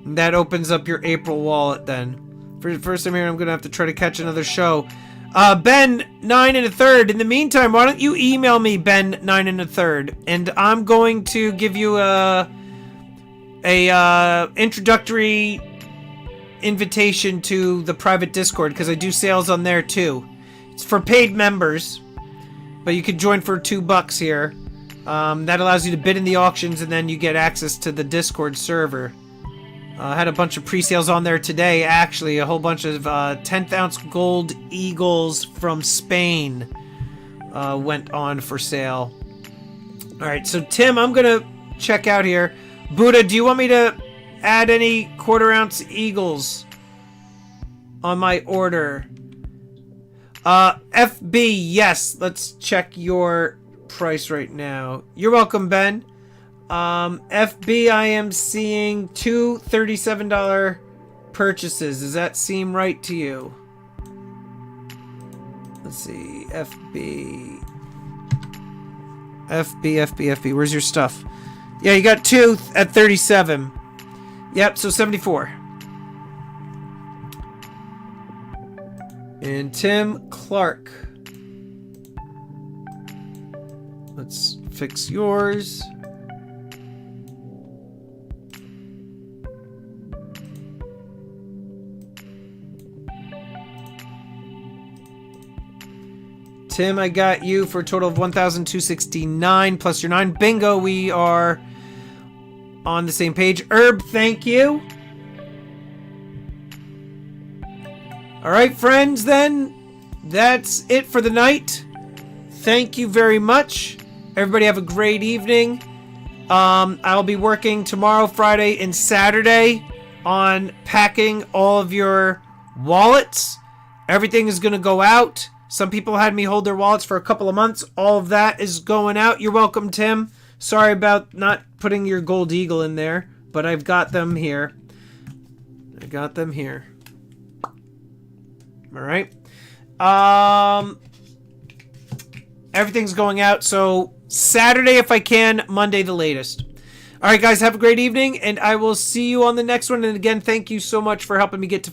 And that opens up your April wallet then. For the first time here, I'm going to have to try to catch another show. Ben 9 1/3. In the meantime, why don't you email me, Ben 9 1/3, and I'm going to give you a introductory invitation to the private Discord, because I do sales on there too. It's for paid members, but you can join for $2 here. That allows you to bid in the auctions, and then you get access to the Discord server. I had a bunch of pre-sales on there today, actually. A whole bunch of 10th ounce gold eagles from Spain went on for sale. Alright, so Tim, I'm going to check out here. Buddha, do you want me to add any 1/4 ounce eagles on my order? FB, yes. Let's check your price right now. You're welcome, Ben. FB, I am seeing 2 $37 purchases. Does that seem right to you? Let's see. FB. Where's your stuff? Yeah, you got 2 at 37. Yep, so 74. And Tim Clark. Let's fix yours. Tim, I got you for a total of $1,269 plus your 9. Bingo, we are on the same page. Herb, thank you. Alright, friends, then. That's it for the night. Thank you very much. Everybody have a great evening. I'll be working tomorrow, Friday, and Saturday on packing all of your wallets. Everything is going to go out. Some people had me hold their wallets for a couple of months. All of that is going out. You're welcome, Tim. Sorry about not putting your gold eagle in there, but I've got them here. I got them here. All right. Everything's going out, so Saturday if I can, Monday the latest. All right, guys, have a great evening, and I will see you on the next one. And again, thank you so much for helping me get to